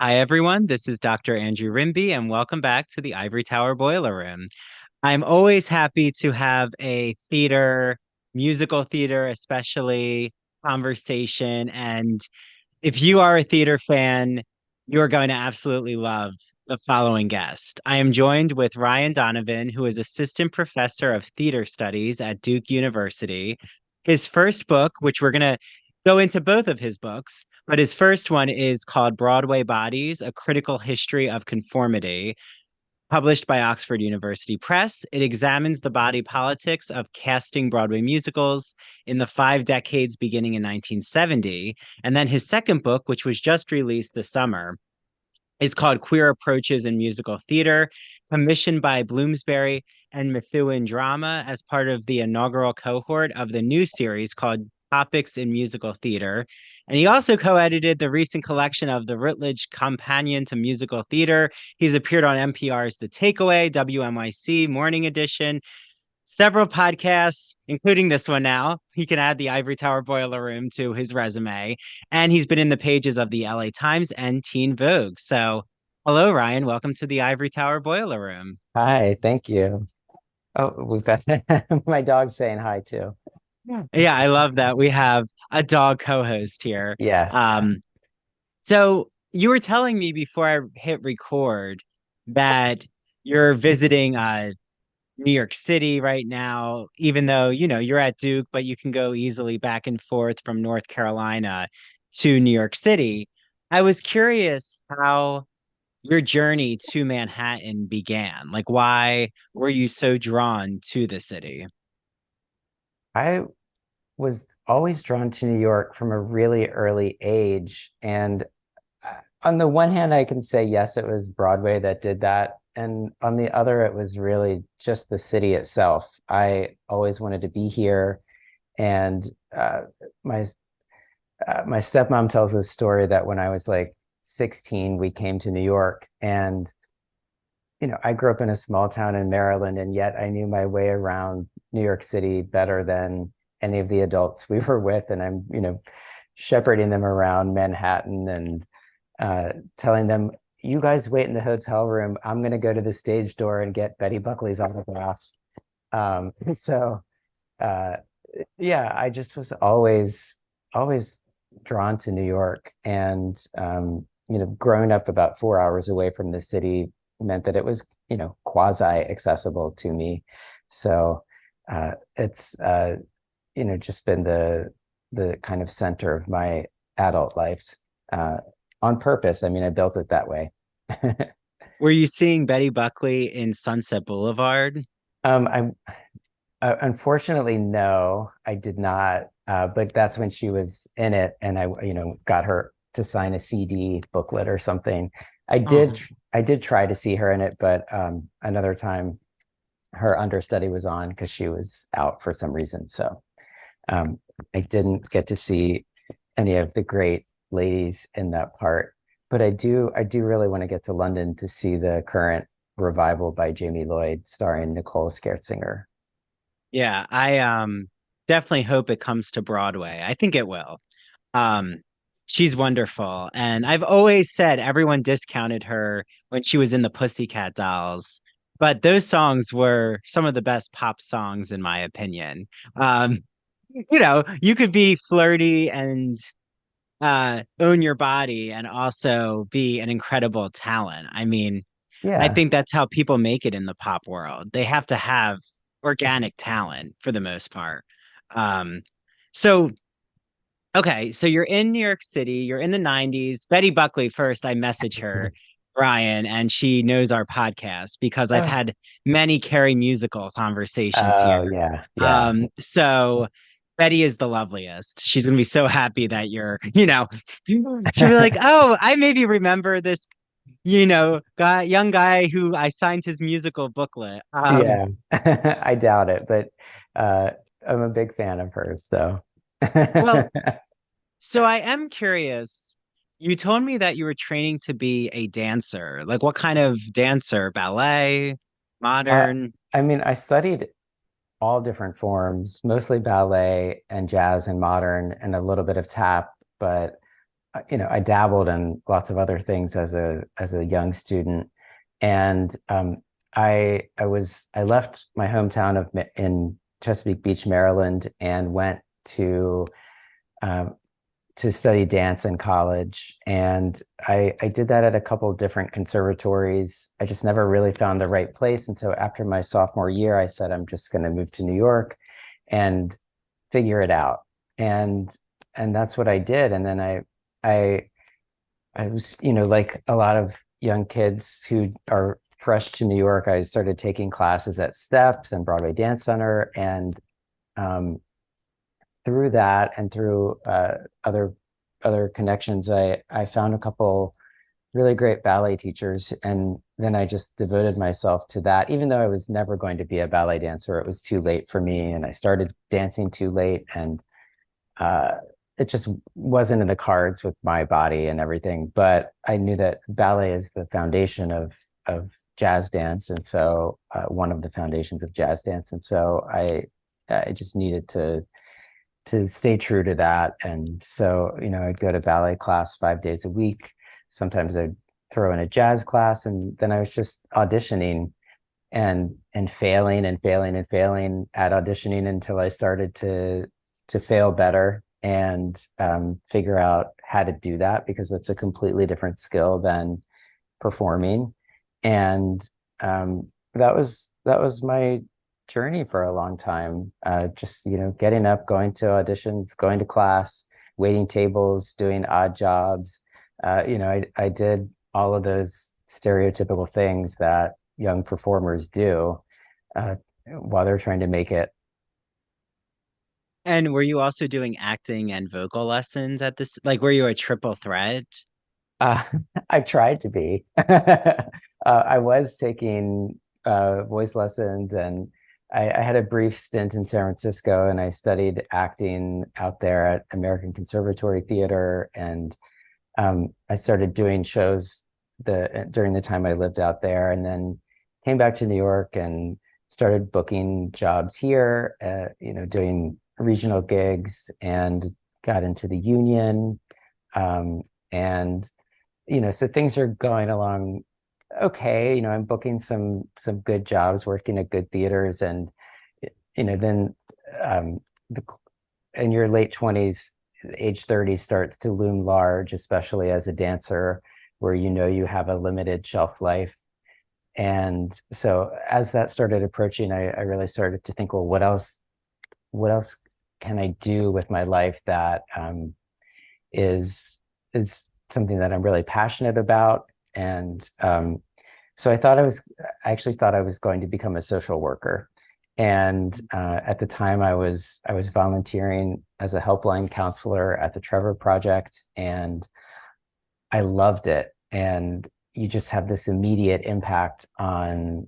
Hi, everyone. This is Dr. Andrew Rimby, and welcome back to the Ivory Tower Boiler Room. I'm always happy to have a musical theater, especially conversation. And if you are a theater fan, you're going to absolutely love the following guest. I am joined with Ryan Donovan, who is Assistant Professor of Theater Studies at Duke University. His first book, which we're going to go into both of his books, but his first one is called Broadway Bodies, A Critical History of Conformity, published by Oxford University Press. It examines the body politics of casting Broadway musicals in the 5 decades beginning in 1970. And then his second book, which was just released this summer, is called Queer Approaches in Musical Theater, commissioned by Bloomsbury and Methuen Drama as part of the inaugural cohort of the new series called Topics in Musical Theater. And he also co-edited the recent collection of the Routledge Companion to Musical Theater. He's appeared on NPR's The Takeaway, WNYC Morning Edition, several podcasts, including this one now. He can add the Ivory Tower Boiler Room to his resume. And he's been in the pages of the LA Times and Teen Vogue. So, hello, Ryan. Welcome to the Ivory Tower Boiler Room. Hi, thank you. Oh, we've got my dog saying hi too. Yeah, I love that. We have a dog co host here. Yes. Um, so, you were telling me before I hit record that you're visiting New York City right now, even though, you're at Duke, but you can go easily back and forth from North Carolina to New York City. I was curious how your journey to Manhattan began. Like, why were you so drawn to the city? I was always drawn to New York from a really early age. And on the one hand, I can say, yes, it was Broadway that did that. And on the other, it was really just the city itself. I always wanted to be here. And my my stepmom tells this story that when I was like 16, we came to New York, and I grew up in a small town in Maryland, and yet I knew my way around New York City better than any of the adults we were with. And I'm, shepherding them around Manhattan and telling them, you guys wait in the hotel room. I'm going to go to the stage door and get Betty Buckley's autograph. So, uh, yeah, I just was always drawn to New York. And, growing up about 4 hours away from the city meant that it was, quasi accessible to me. So it's, just been the kind of center of my adult life uh, on purpose. I mean, I built it that way. Were you seeing Betty Buckley in Sunset Boulevard? I unfortunately, no, I did not. But that's when she was in it, and I, got her to sign a CD booklet or something. I did, Oh, I did try to see her in it, but another time her understudy was on because she was out for some reason. So um, I didn't get to see any of the great ladies in that part. But I do really want to get to London to see the current revival by Jamie Lloyd starring Nicole Scherzinger. yeah, I definitely hope it comes to Broadway. I think it will. Um, she's wonderful. And I've always said everyone discounted her when she was in the Pussycat Dolls, but those songs were some of the best pop songs, in my opinion. Um, you could be flirty and own your body and also be an incredible talent. I mean, I Yeah. think that's how people make it in the pop world. They have to have organic talent for the most part. Um, so Okay, so you're in New York City, you're in the 90s. Betty Buckley first, I message her, Ryan, and she knows our podcast because I've Oh, had many Carrie musical conversations oh here. yeah, yeah. So Betty is the loveliest. She's gonna be so happy that she'll be like, "Oh, I maybe remember this, young guy who I signed his musical booklet." Yeah. I doubt it, but uh I'm a big fan of hers, so Well, so I am curious. You told me that you were training to be a dancer. Like what kind of dancer? Ballet, uh, modern? I mean, I studied all different forms, mostly ballet and jazz and modern and a little bit of tap, but I dabbled in lots of other things as a young student, and I left my hometown in Chesapeake Beach, Maryland, and went to um, to study dance in college. And I did that at a couple of different conservatories. I just never really found the right place. And so after my sophomore year, I said, I'm just going to move to New York and figure it out. And that's what I did. And then I I was, like a lot of young kids who are fresh to New York, I started taking classes at Steps and Broadway Dance Center. And um, through that and through other connections, I found a couple really great ballet teachers, and then I just devoted myself to that. Even though I was never going to be a ballet dancer, it was too late for me, and I started dancing too late, and uh, it just wasn't in the cards with my body and everything. But I knew that ballet is the foundation of jazz dance, and so one of the foundations of jazz dance, and so I just needed to stay true to that. And so, I'd go to ballet class 5 days a week. Sometimes I'd throw in a jazz class, and then I was just auditioning and failing and failing and failing at auditioning until I started to fail better and figure out how to do that, because that's a completely different skill than performing. And that was my journey for a long time. Just getting up, going to auditions, going to class, waiting tables, doing odd jobs. I did all of those stereotypical things that young performers do while they're trying to make it. And were you also doing acting and vocal lessons at this? Like, were you a triple threat? Uh, I tried to be. I was taking voice lessons, and I had a brief stint in San Francisco, and I studied acting out there at American Conservatory Theater. And I started doing shows during the time I lived out there, and then came back to New York and started booking jobs here, doing regional gigs, and got into the union. And so things are going along okay. I'm booking some good jobs, working at good theaters, and then um, the, in your late 20s, age 30 starts to loom large, especially as a dancer, where you have a limited shelf life. And so as that started approaching, I really started to think, well, what else can I do with my life that is something that I'm really passionate about? And so I actually thought I was going to become a social worker. And at the time, I was volunteering as a helpline counselor at the Trevor Project, and I loved it. And you just have this immediate impact on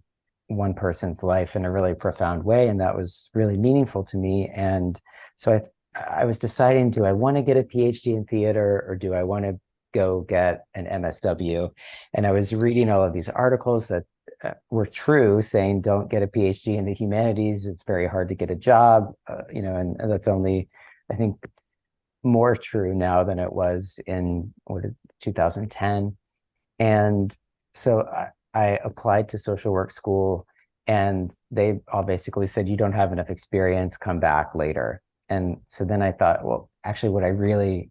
one person's life in a really profound way, and that was really meaningful to me. And so I was deciding, do I want to get a PhD in theater, or do I want to go get an MSW? And I was reading all of these articles that were true, saying don't get a PhD in the humanities, it's very hard to get a job, and that's only, I think, more true now than it was in 2010. And so I applied to social work school, and they all basically said, you don't have enough experience, come back later. And so then I thought, well, actually, what I really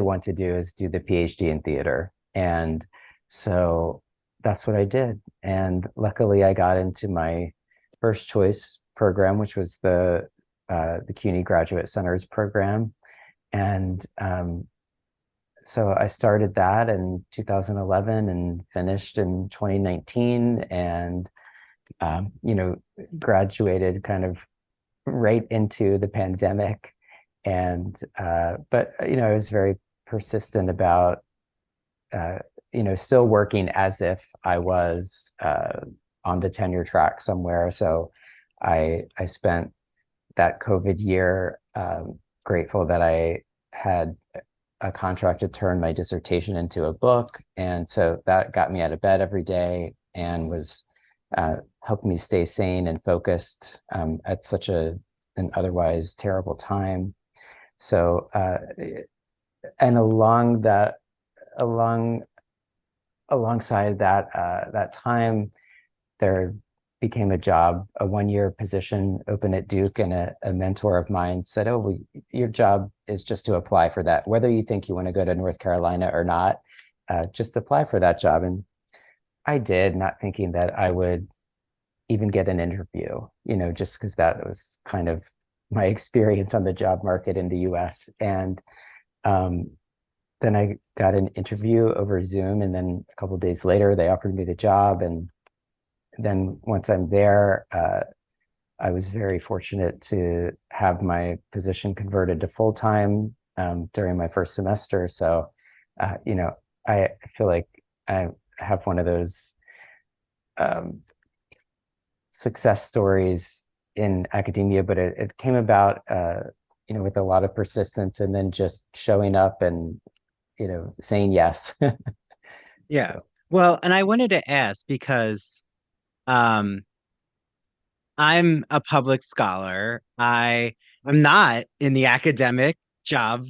want to do is do the PhD in theater. And so that's what I did. And luckily, I got into my first choice program, which was the CUNY Graduate Centers program. And so I started that in 2011 and finished in 2019, and graduated kind of right into the pandemic. And but I was very persistent about still working as if I was on the tenure track somewhere. So I spent that COVID year grateful that I had a contract to turn my dissertation into a book. And so that got me out of bed every day and was helped me stay sane and focused at such an otherwise terrible time. So and along alongside that time, there became a job, a 1 year position open at Duke, and a mentor of mine said, "Oh, well, your job is just to apply for that. Whether you think you want to go to North Carolina or not, just apply for that job." And I did, not thinking that I would even get an interview, just because that was kind of my experience on the job market in the US. And um, then I got an interview over Zoom, and then a couple of days later, they offered me the job. And then once I'm there, I was very fortunate to have my position converted to full time during my first semester. So, I feel like I have one of those um, success stories in academia, but it came about, with a lot of persistence and then just showing up and, saying yes. Yeah. So, Well, and I wanted to ask because um I'm a public scholar. I'm not in the academic job.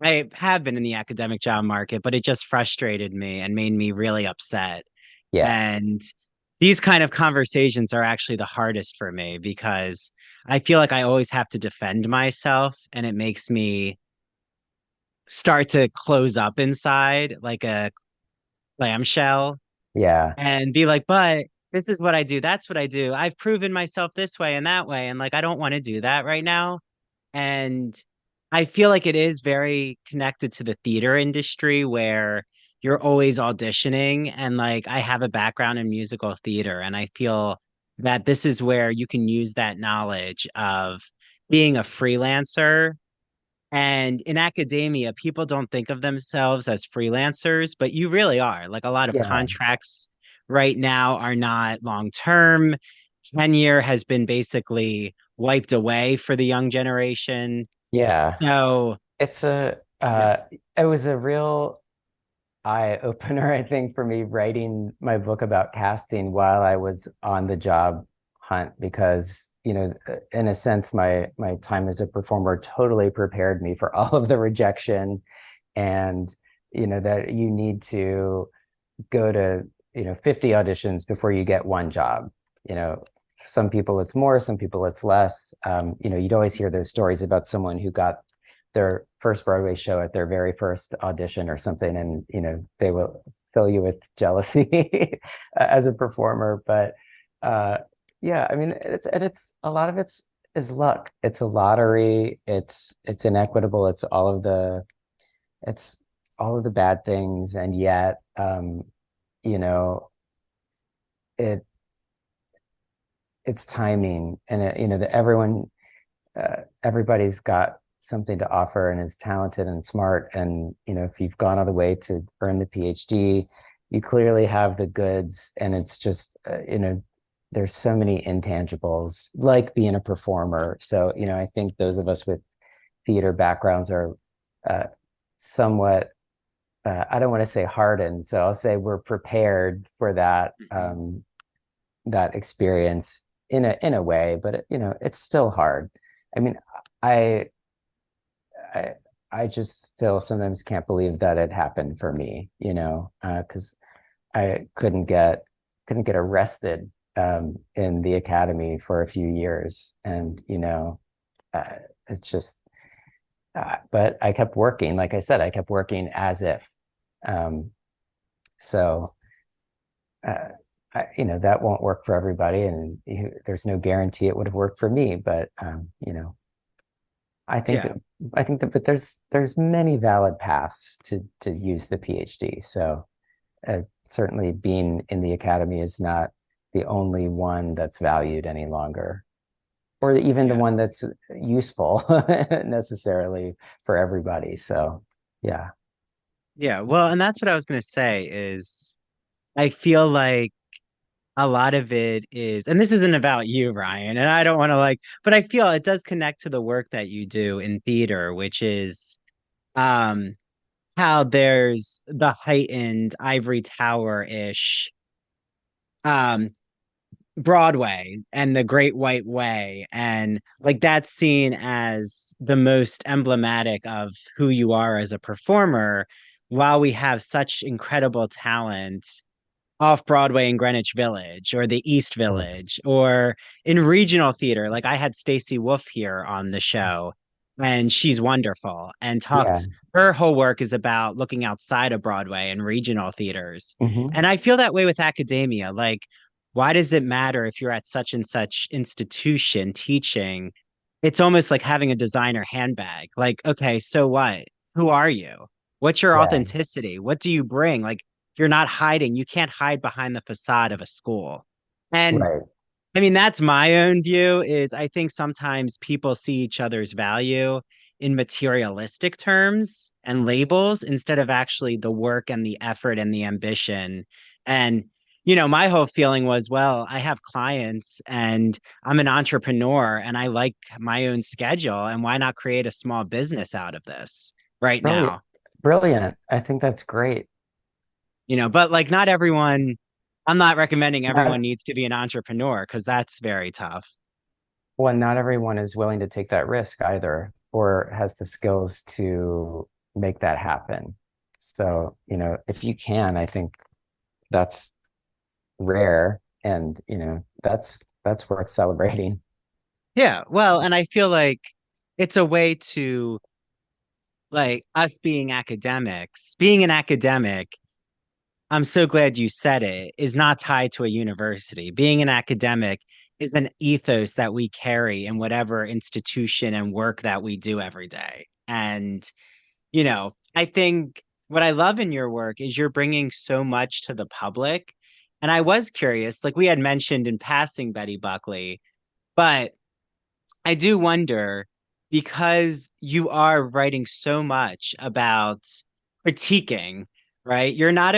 I have been in the academic job market, but it just frustrated me and made me really upset. yeah, And these kind of conversations are actually the hardest for me because I feel like I always have to defend myself, and it makes me start to close up inside like a clamshell yeah, and be like, but this is what I do. That's what I do. I've proven myself this way and that way. And like, I don't want to do that right now. And I feel like it is very connected to the theater industry where you're always auditioning. And like, I have a background in musical theater, and I feel that this is where you can use that knowledge of being a freelancer. And in academia, people don't think of themselves as freelancers, but you really are. Like a lot of yeah, contracts right now are not long term. Tenure has been basically wiped away for the young generation. yeah. So, It's a yeah. it was a real eye opener, I think, for me writing my book about casting while I was on the job hunt, because, in a sense, my time as a performer totally prepared me for all of the rejection, and that you need to go to 50 auditions before you get one job. you know some people it's more, some people it's less. You'd always hear those stories about someone who got their first Broadway show at their very first audition or something, and they will fill you with jealousy as a performer. But uh yeah, I mean, it's a lot of it's is luck. It's a lottery. It's inequitable. It's all of the bad things, and yet you know it it's timing, and that everybody's got something to offer and is talented and smart. And if you've gone all the way to earn the PhD, you clearly have the goods. And it's just there's so many intangibles like being a performer. So I think those of us with theater backgrounds are uh, somewhat, I don't want to say hardened, so I'll say we're prepared for Mhm. that experience in a way. But it's still hard. I mean, I I I just still sometimes can't believe that it happened for me, because I couldn't get arrested in the academy for a few years. And uh, it's just but I kept working. Like I said, I kept working as if. um so uh, that won't work for everybody, and there's no guarantee it would have worked for me. But I think Yeah. that but there's many valid paths to use the PhD. So certainly being in the academy is not the only one that's valued any longer, or even the Yeah. one that's useful necessarily for everybody. So yeah, Yeah. Well, and that's what I was going to say is I feel like a lot of it is, and this isn't about you, Ryan, and I don't want to like, but I feel it does connect to the work that you do in theater, which is um how there's the heightened ivory tower-ish um Broadway and the Great White Way, and like that's seen as the most emblematic of who you are as a performer, while we have such incredible talent off Broadway in Greenwich Village or the East Sure. Village or in regional theater. Like I had Stacy Wolf here on the show, and she's wonderful and Yeah. talked. Her whole work is about looking outside of Broadway and regional theaters. Hmm. And I feel that way with academia. Like, why does it matter if you're at such and such institution teaching? It's almost like having a designer handbag. Like, okay, so what? Who are you? What's your Yeah. authenticity? What do you bring? Like, you're not hiding. You can't hide behind the facade of a school. And Right. I mean, that's my own view is I think sometimes people see each other's value in materialistic terms and labels instead of actually the work and the effort and the ambition. And, my whole feeling was, well, I have clients and I'm an entrepreneur and I like my own schedule. And why not create a small business out of this right Brilliant. now? Brilliant. I think that's great. But like not everyone, I'm not recommending everyone Not needs to be an entrepreneur because that's very tough. Well, not everyone is willing to take that risk either, or has the skills to make that happen. So, if you can, I think that's rare and, that's worth celebrating. Yeah, well, and I feel like it's a way to like us being an academic, I'm so glad you said it, is not tied to a university. Being an academic is an ethos that we carry in whatever institution and work that we do every day. And I think what I love in your work is you're bringing so much to the public. And I was curious, like we had mentioned in passing Betty Buckley, but I do wonder because you are writing so much about critiquing, right? You're not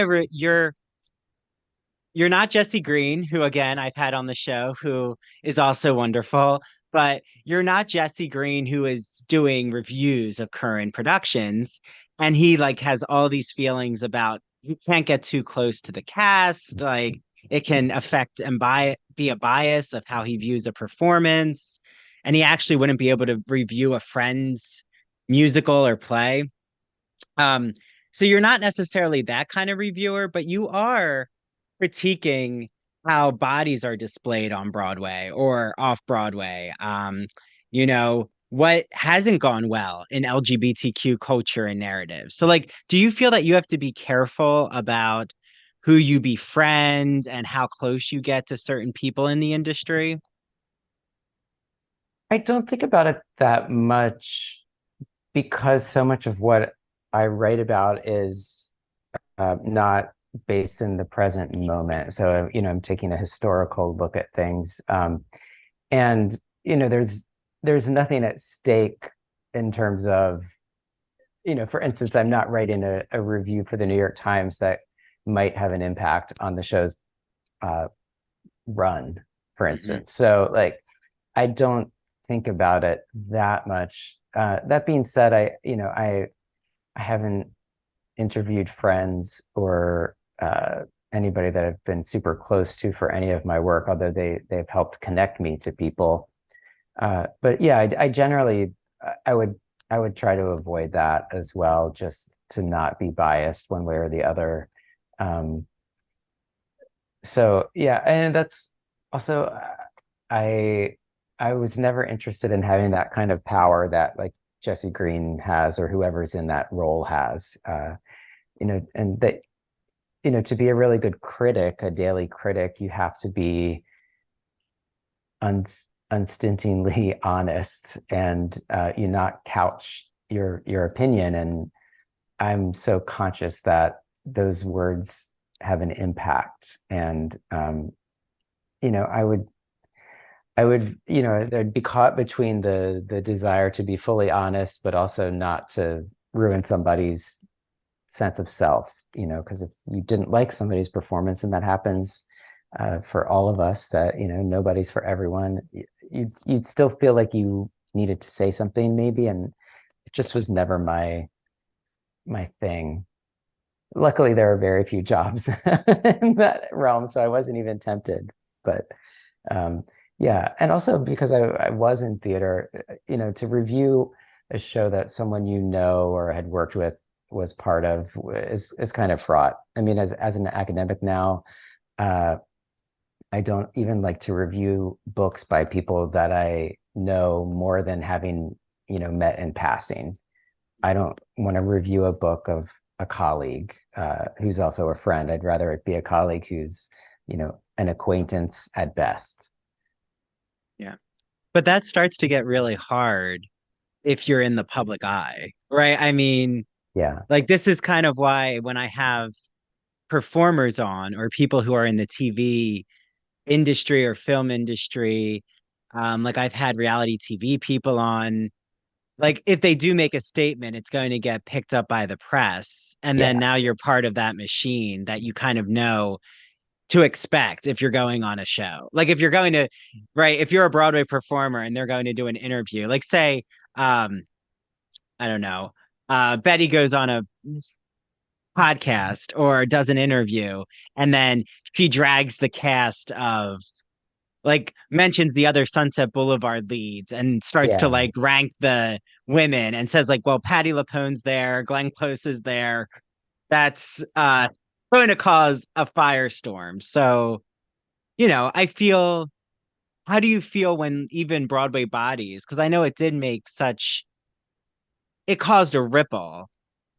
Jesse Green, who again I've had on the show, who is also wonderful, but you're not Jesse Green who is doing reviews of current productions and he like has all these feelings about you can't get too close to the cast, like it can affect and be a bias of how he views a performance, and he actually wouldn't be able to review a friend's musical or play. Um, so you're not necessarily that kind of reviewer, but you are critiquing how bodies are displayed on Broadway or off Broadway. What hasn't gone well in LGBTQ culture and narrative. So, like, do you feel that you have to be careful about who you befriend and how close you get to certain people in the industry? I don't think about it that much because so much of what I write about is not based in the present moment. So, I'm taking a historical look at things. And, there's nothing at stake in terms of, for instance, I'm not writing a review for the New York Times that might have an impact on the show's uh, run, for Mhm. instance. So, like, I don't think about it that much. That being said, I haven't interviewed friends or anybody that I've been super close to for any of my work, although they've helped connect me to people. But yeah, I generally I would I would try to avoid that as well, just to not be biased one way or the other. Um, so yeah, and that's also I I was never interested in having that kind of power that like Jesse Green has or whoever's in that role has. And that to be a really good critic, a daily critic, you have to be un unstintingly honest and you not couch your opinion. And I'm so conscious that those words have an impact. And I would, there'd be caught between the desire to be fully honest, but also not to ruin somebody's sense of self, because if you didn't like somebody's performance, and that happens for all of us, that, nobody's for everyone, you'd still feel like you needed to say something maybe, and it just was never my thing. Luckily, there are very few jobs in that realm, so I wasn't even tempted. But Um, yeah, and also because I was in theater, to review a show that someone you know or had worked with was part of is kind of fraught. I mean, as an academic now, uh, I don't even like to review books by people that I know more than having, met in passing. I don't want to review a book of a colleague who's also a friend. I'd rather it be a colleague who's, an acquaintance at best. Yeah. But that starts to get really hard if you're in the public eye, right? I mean, Yeah. like this is kind of why when I have performers on or people who are in the TV industry or film industry, like I've had reality TV people on, like if they do make a statement, it's going to get picked up by the press. And then Yeah. now you're part of that machine that you kind of know to expect if you're going on a show. Like if you're going to, right, if you're a Broadway performer and they're going to do an interview, like say, I don't know, Betty goes on a podcast or does an interview, and then she drags the cast of like mentions the other Sunset Boulevard leads and starts to Yeah. like rank the women and says like, well, Patti LuPone's there, Glenn Close is there. That's going to cause a firestorm. So, I feel, how do you feel when even Broadway bodies, because I know it did make such, it caused a ripple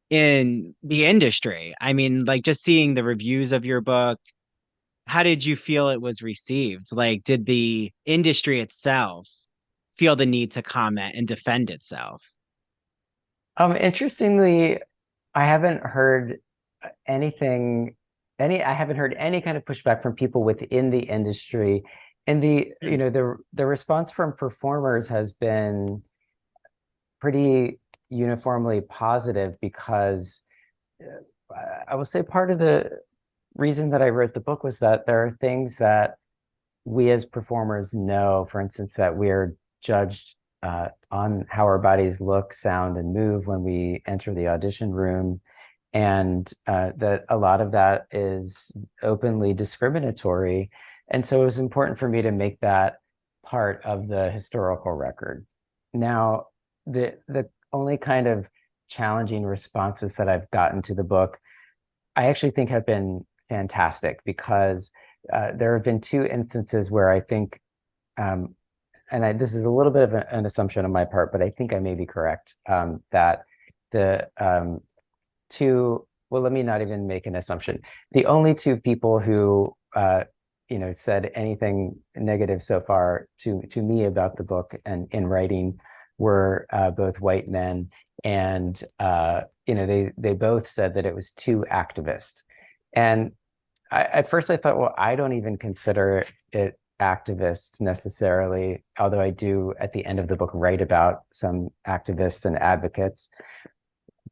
in the industry. I mean, like just seeing the reviews of your book, how did you feel it was received? Like, did the industry itself feel the need to comment and defend itself? Interestingly, I haven't heard anything, I haven't heard any kind of pushback from people within the industry. And Hmm. the response from performers has been pretty uniformly positive because I will say part of the reason that I wrote the book was that there are things that we as performers know, for instance, that we're judged on how our bodies look, sound, and move when we enter the audition room, and that a lot of that is openly discriminatory. And so it was important for me to make that part of the historical record. Now, the only kind of challenging responses that I've gotten to the book, I actually think have been fantastic because there have been two instances where I think, um, this is a little bit of an assumption on my part, but I think I may be correct, that the two, well, let me not even make an assumption. The only two people who, said anything negative so far to me about the book and in writing were both white men, and they both said that it was too activist. And at first I thought, well, I don't even consider it activist necessarily, although I do at the end of the book write about some activists and advocates.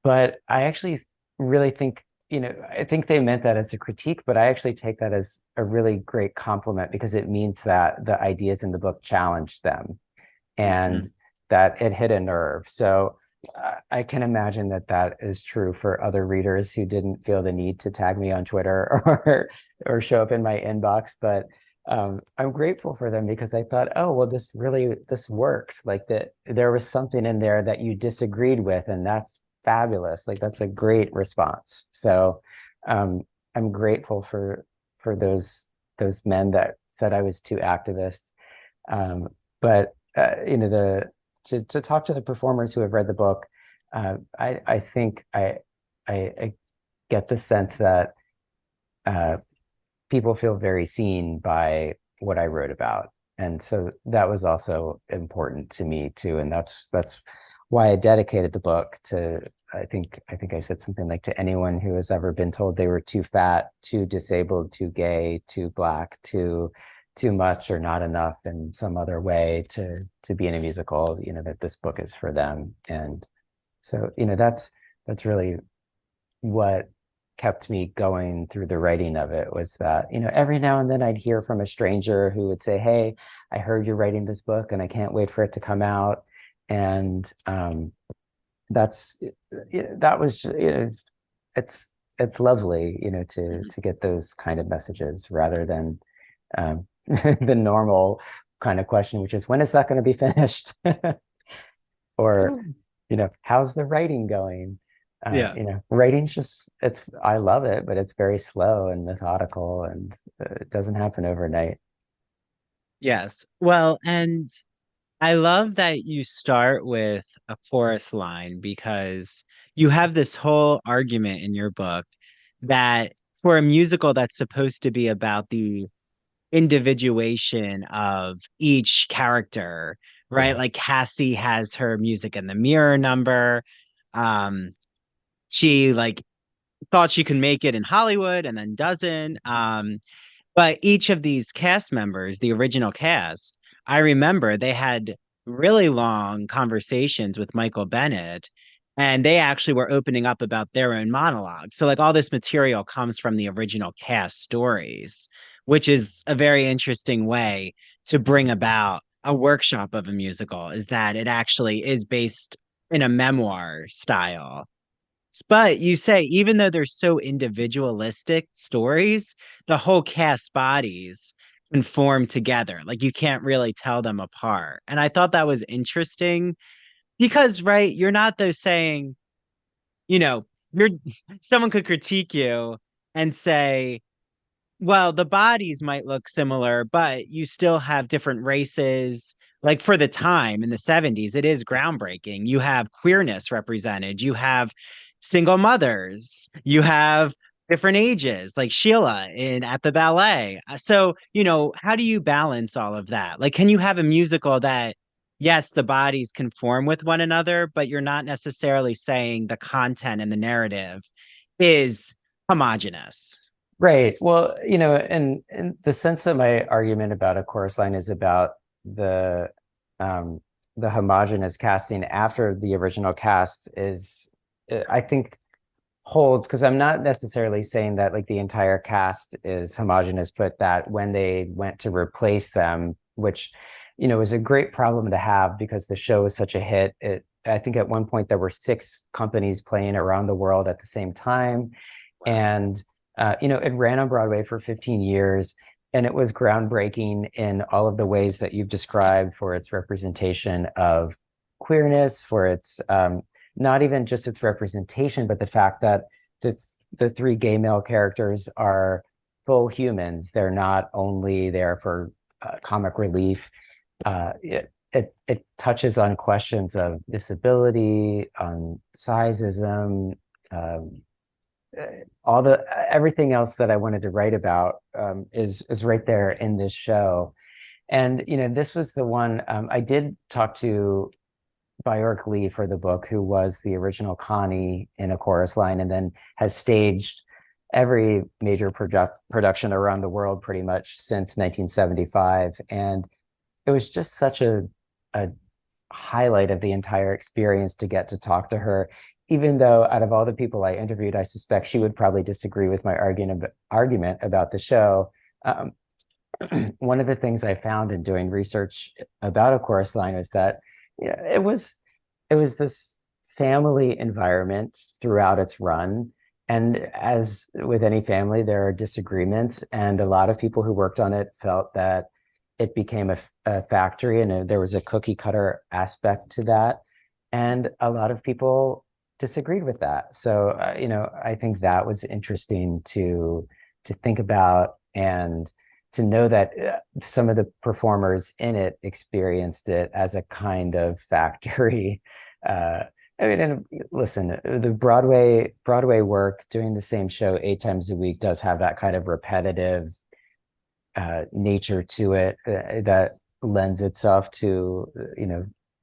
But I actually really think, I think they meant that as a critique, but I actually take that as a really great compliment because it means that the ideas in the book challenged them and Hmm. that it hit a nerve. So I can imagine that that is true for other readers who didn't feel the need to tag me on Twitter or show up in my inbox. But I'm grateful for them because I thought, oh, well, this worked. Like that there was something in there that you disagreed with, and that's fabulous. Like that's a great response. So um, I'm grateful for those men that said I was too activist. But to talk to the performers who have read the book, I think I get the sense that uh, people feel very seen by what I wrote about, and so that was also important to me too, and that's why I dedicated the book to. I think I said something like to anyone who has ever been told they were too fat, too disabled, too gay, too black, too much or not enough in some other way to be in a musical, that this book is for them. And so, that's really what kept me going through the writing of it was that, every now and then I'd hear from a stranger who would say, "Hey, I heard you're writing this book and I can't wait for it to come out." And that's that was it's it's lovely, to Hmm. get those kind of messages rather than the normal kind of question, which is when is that going to be finished? Or, how's the writing going? Yeah. Writing's just, I love it, but it's very slow and methodical, and it doesn't happen overnight. Yes. Well, and I love that you start with a chorus line because you have this whole argument in your book that for a musical that's supposed to be about the individuation of each character, right? Yeah. Like Cassie has her music in the mirror number. Um, she like thought she could make it in Hollywood and then doesn't. But each of these cast members, the original cast, I remember they had really long conversations with Michael Bennett, and they actually were opening up about their own monologues. So, like, all this material comes from the original cast stories, which is a very interesting way to bring about a workshop of a musical, is that it actually is based in a memoir style. But you say, even though they're so individualistic stories, the whole cast bodies can form together. Like you can't really tell them apart. And I thought that was interesting because, right, you're not though saying, you know, you're someone could critique you and say, well, the bodies might look similar, but you still have different races. Like for the time in the 70s, it is groundbreaking. You have queerness represented, you have single mothers, you have different ages, like Sheila in at the ballet. So, how do you balance all of that? Like, can you have a musical that, yes, the bodies conform with one another, but you're not necessarily saying the content and the narrative is homogenous? Right. Well, and the sense of my argument about a chorus line is about the um the homogeneous casting after the original cast is, I think, holds, because I'm not necessarily saying that like the entire cast is homogeneous, but that when they went to replace them, which is a great problem to have because the show is such a hit. I think at one point there were six companies playing around the world at the same time, Wow. and it ran on Broadway for 15 years, and it was groundbreaking in all of the ways that you've described for its representation of queerness, for its not even just its representation, but the fact that the the three gay male characters are full humans. They're not only there for comic relief. It touches on questions of disability, on sizeism, um, all the everything else that I wanted to write about is right there in this show. And this was the one I did talk to Bjork Lee for the book, who was the original Connie in a chorus line, and then has staged every major production around the world pretty much since 1975. And it was just such a highlight of the entire experience to get to talk to her, even though out of all the people I interviewed, I suspect she would probably disagree with my argument about the show. Um, One of the things I found in doing research about A Chorus Line was that it was this family environment throughout its run. And as with any family, there are disagreements, and a lot of people who worked on it felt that it became a factory, and there was a cookie cutter aspect to that. And a lot of people disagreed with that. So, I think that was interesting to think about, and to know that some of the performers in it experienced it as a kind of factory. Uh, I mean, and listen, the Broadway work, doing the same show 8 times a week, does have that kind of repetitive nature to it that lends itself to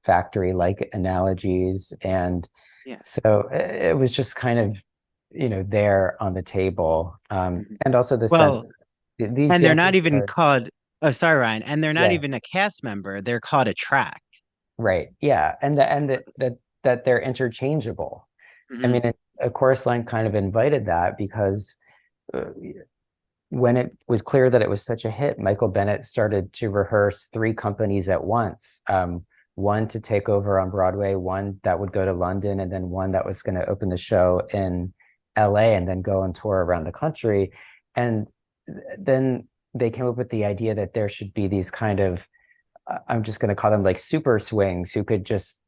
factory like analogies. And Yeah. so it was just kind of there on the table, Mhm. and also the sense Well, these and they're not dancers even are, called, oh, sorry, Ryan, and they're not yeah, even a cast member. They're called a track. right, yeah, and that they're interchangeable. I Hmm. mean, a chorus line kind of invited that because uh, when it was clear that it was such a hit, Michael Bennett started to rehearse three companies at once. One to take over on Broadway, one that would go to London, and then one that was going to open the show in LA and then go on tour around the country. And then they came up with the idea that there should be these kind of, I'm just going to call them like super swings who could just,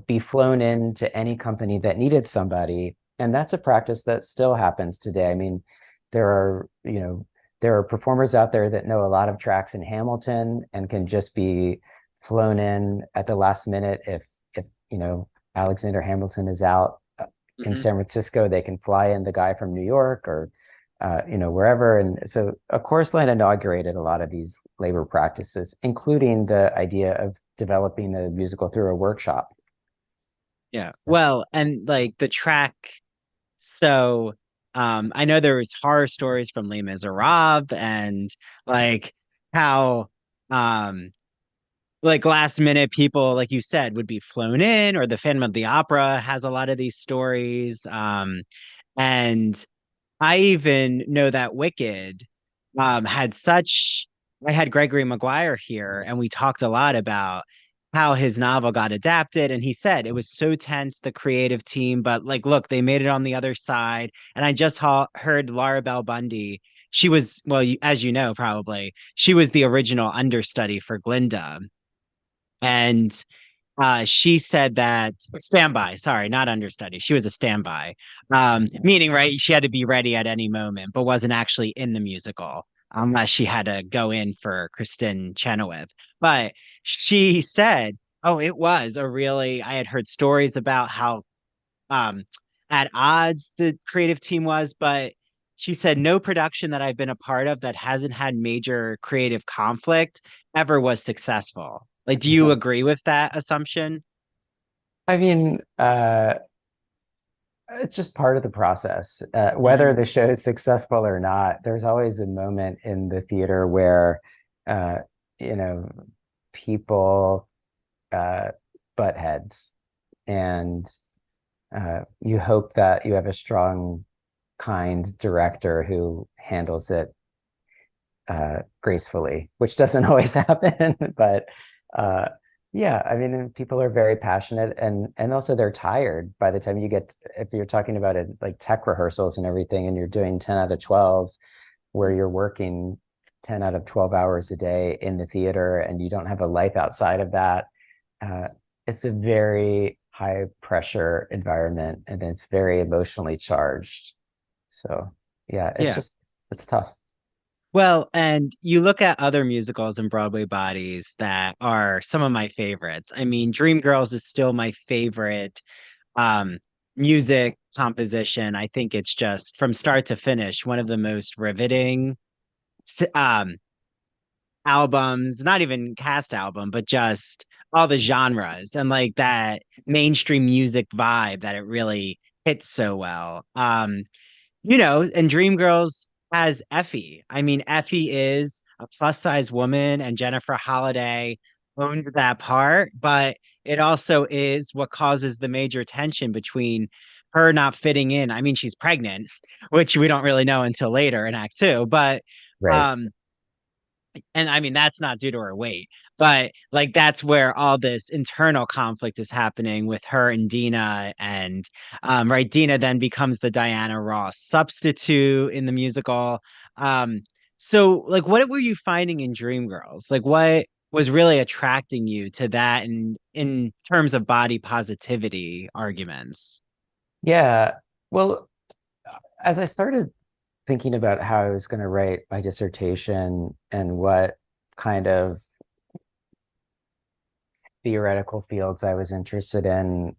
be flown into any company that needed somebody. And that's a practice that still happens today. I mean, there are, there are performers out there that know a lot of tracks in Hamilton and can just be flown in at the last minute if Alexander Hamilton is out in Mhm. San Francisco, they can fly in the guy from New York or wherever. And so a chorus line inaugurated a lot of these labor practices, including the idea of developing a musical through a workshop. Yeah. So, Well, and like the track, so I know there was horror stories from Les Miserables and like how um like last minute people, like you said, would be flown in, or the Phantom of the Opera has a lot of these stories. And I even know that Wicked had such. I had Gregory Maguire here, and we talked a lot about how his novel got adapted. And he said it was so tense, the creative team, but like, look, they made it on the other side. And I just heard Laura Bell Bundy. She was, well, as you know, probably, she was the original understudy for Glinda. And she said that standby, sorry, not understudy. She was a standby, meaning, right, she had to be ready at any moment, but wasn't actually in the musical unless she had to go in for Kristen Chenoweth. But she said, oh, it was a really, I had heard stories about how um, at odds the creative team was, but she said no production that I've been a part of that hasn't had major creative conflict ever was successful. Like, do you agree with that assumption? I mean, it's just part of the process. Whether Hmm. the show is successful or not, there's always a moment in the theater where, uh, you know, people uh, butt heads, and you hope that you have a strong, kind director who handles it gracefully, which doesn't always happen. But uh, yeah, I mean, people are very passionate, and also they're tired by the time you get, if you're talking about it like tech rehearsals and everything, and you're doing 10 out of 12s where you're working 10 out of 12 hours a day in the theater and you don't have a life outside of that. Uh, it's a very high pressure environment and it's very emotionally charged. So yeah, Yeah. it's tough. Well, and you look at other musicals and Broadway bodies that are some of my favorites. I mean, Dreamgirls is still my favorite um music composition. I think it's just from start to finish one of the most riveting um albums, not even cast album, but just all the genres and like that mainstream music vibe that it really hits so well. And Dreamgirls has Effie. I mean, Effie is a plus size woman, and Jennifer Holliday owns that part, but it also is what causes the major tension between her not fitting in. I mean, she's pregnant, which we don't really know until later in Act Two, but Right. um, and I mean, that's not due to her weight, but like that's where all this internal conflict is happening with her and Dina. And right, Dina then becomes the Diana Ross substitute in the musical. Um, so like what were you finding in Dreamgirls? Like what was really attracting you to that and in terms of body positivity arguments? Yeah. Well, as I started thinking about how I was going to write my dissertation and what kind of theoretical fields I was interested in,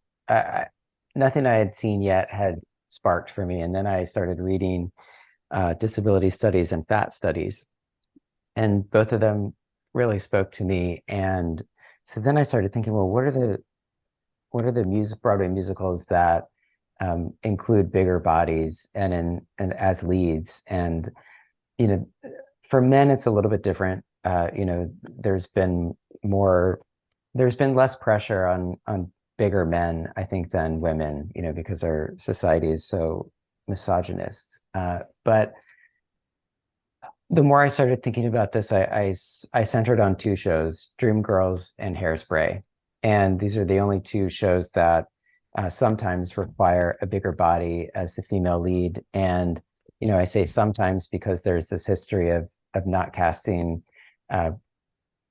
nothing I had seen yet had sparked for me. And then I started reading disability studies and fat studies, and both of them really spoke to me. And so then I started thinking, well, what are the music Broadway musicals that include bigger bodies and as leads? And you know, for men, it's a little bit different. There's been more, there's been less pressure on bigger men, I think, than women. Because our society is so misogynist. But the more I started thinking about this, I centered on two shows, Dreamgirls and Hairspray. And these are the only two shows that sometimes require a bigger body as the female lead. And, I say sometimes because there's this history of of not casting uh,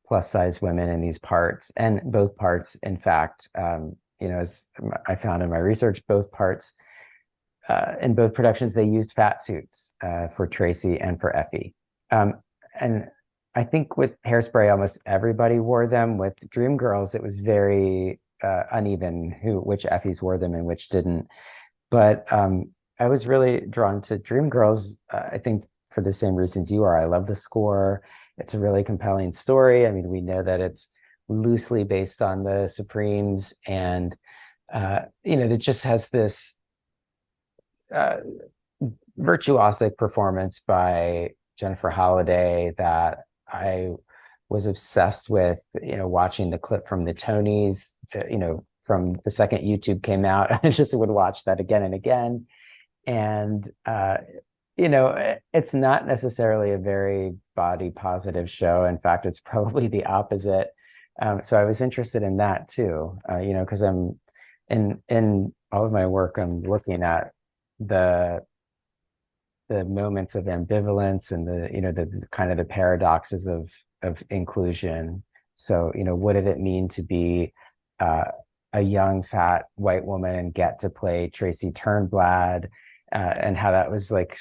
plus size women in these parts, and both parts, in fact, as I found in my research, both parts in both productions they used fat suits for Tracy and for Effie, and I think with Hairspray almost everybody wore them. With Dreamgirls, it was very uneven which Effies wore them and which didn't. But I was really drawn to Dreamgirls, I think for the same reasons you are. I love the score. It's a really compelling story. I mean, we know that it's loosely based on the Supremes, and it just has this uh, virtuosic performance by Jennifer Holliday that I was obsessed with, watching the clip from the Tonys, from the second YouTube came out. I just would watch that again and again. And, it's not necessarily a very body positive show. In fact, it's probably the opposite. So I was interested in that too, because I'm in all of my work, I'm looking at the moments of ambivalence and the kind of the paradoxes of inclusion. So, what did it mean to be a young fat white woman and get to play Tracy Turnblad, and how that was like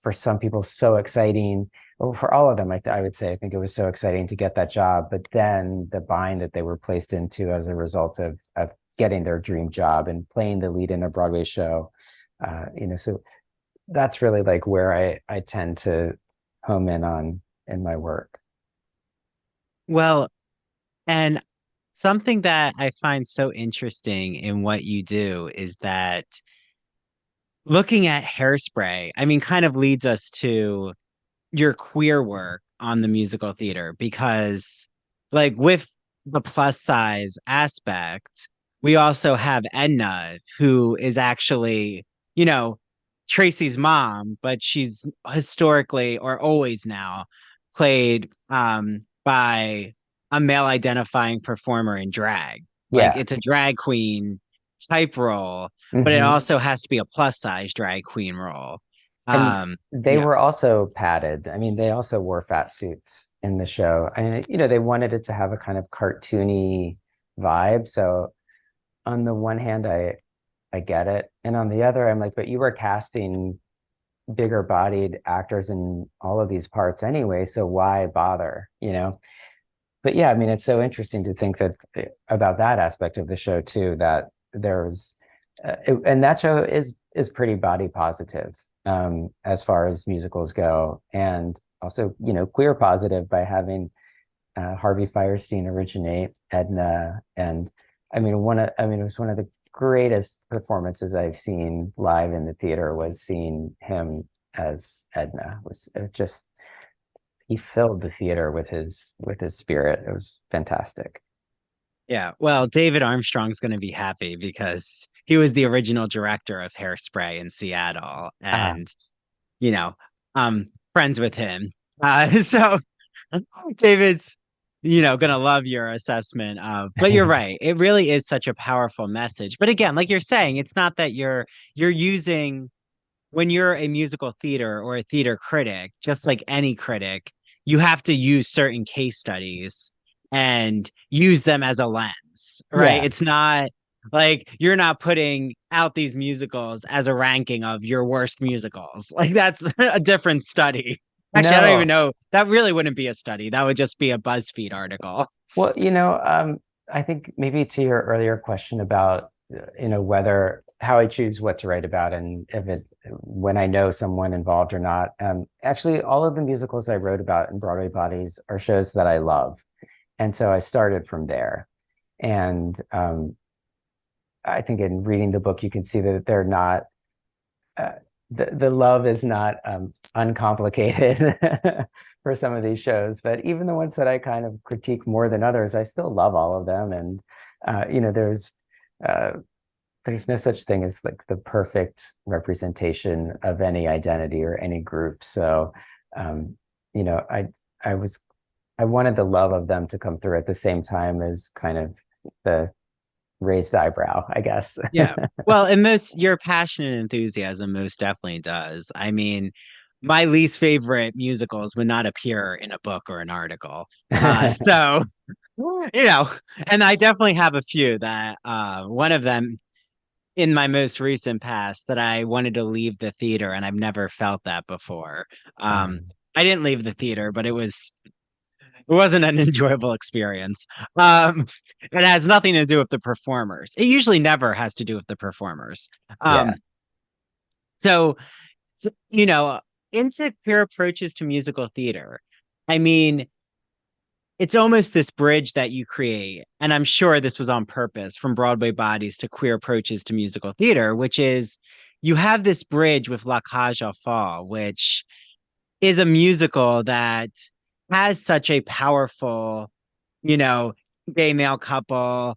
for some people so exciting. Well, for all of them, I would say I think it was so exciting to get that job, but then the bind that they were placed into as a result of getting their dream job and playing the lead in a Broadway show. So that's really like where I tend to home in on in my work. Well, and something that I find so interesting in what you do is that looking at Hairspray, I mean, kind of leads us to your queer work on the musical theater because, like, with the plus size aspect, we also have Edna, who is actually, you know, Tracy's mom, but she's historically or always now played by a male identifying performer in drag. Like Yeah. it's a drag queen type role, but it Hmm. also has to be a plus size drag queen role. And Um, they yeah. were also padded. I mean, they also wore fat suits in the show. And, they wanted it to have a kind of cartoony vibe. So on the one hand, I get it. And on the other, I'm like, but you were casting bigger bodied actors in all of these parts anyway, so why bother, But yeah, I mean, it's so interesting to think that about that aspect of the show too, that there's and that show is pretty body positive, as far as musicals go, and also, queer positive by having Harvey Firestein originate Edna. And it was one of the greatest performances I've seen live in the theater, was seeing him as Edna. It just, he filled the theater with his spirit. It was fantastic. Yeah, well, David Armstrong's going to be happy because he was the original director of Hairspray in Seattle, Ah, and you know, friends with him. So David's, gonna love your assessment of. But you're right; it really is such a powerful message. But again, like you're saying, it's not that you're using when you're a musical theater or a theater critic, just like any critic, you have to use certain case studies and use them as a lens, right? yeah, It's not like you're not putting out these musicals as a ranking of your worst musicals. Like that's a different study. Actually, I don't even no. know. That really wouldn't be a study. That would just be a BuzzFeed article. Well, I think maybe to your earlier question about, whether how I choose what to write about and if it when I know someone involved or not. Actually, all of the musicals I wrote about in Broadway Bodies are shows that I love, and so I started from there. And I think in reading the book, you can see that they're not uh, the love is not uncomplicated for some of these shows, but even the ones that I kind of critique more than others, I still love all of them. And uh, there's no such thing as like the perfect representation of any identity or any group. So um, you know, I was I wanted the love of them to come through at the same time as kind of the raised eyebrow, I guess. Yeah. Well, and most your passion and enthusiasm most definitely does. I mean, my least favorite musicals would not appear in a book or an article. So, you know, and I definitely have a few that one of them in my most recent past that I wanted to leave the theater, and I've never felt that before. Um, Mm, I didn't leave the theater, but it wasn't an enjoyable experience. Um, it has nothing to do with the performers. It usually never has to do with the performers. yeah. Um, so, you know, into queer approaches to musical theater. I mean, it's almost this bridge that you create, and I'm sure this was on purpose from Broadway bodies to queer approaches to musical theater, which is you have this bridge with La Cage aux Folles, which is a musical that has such a powerful, you know, gay male couple,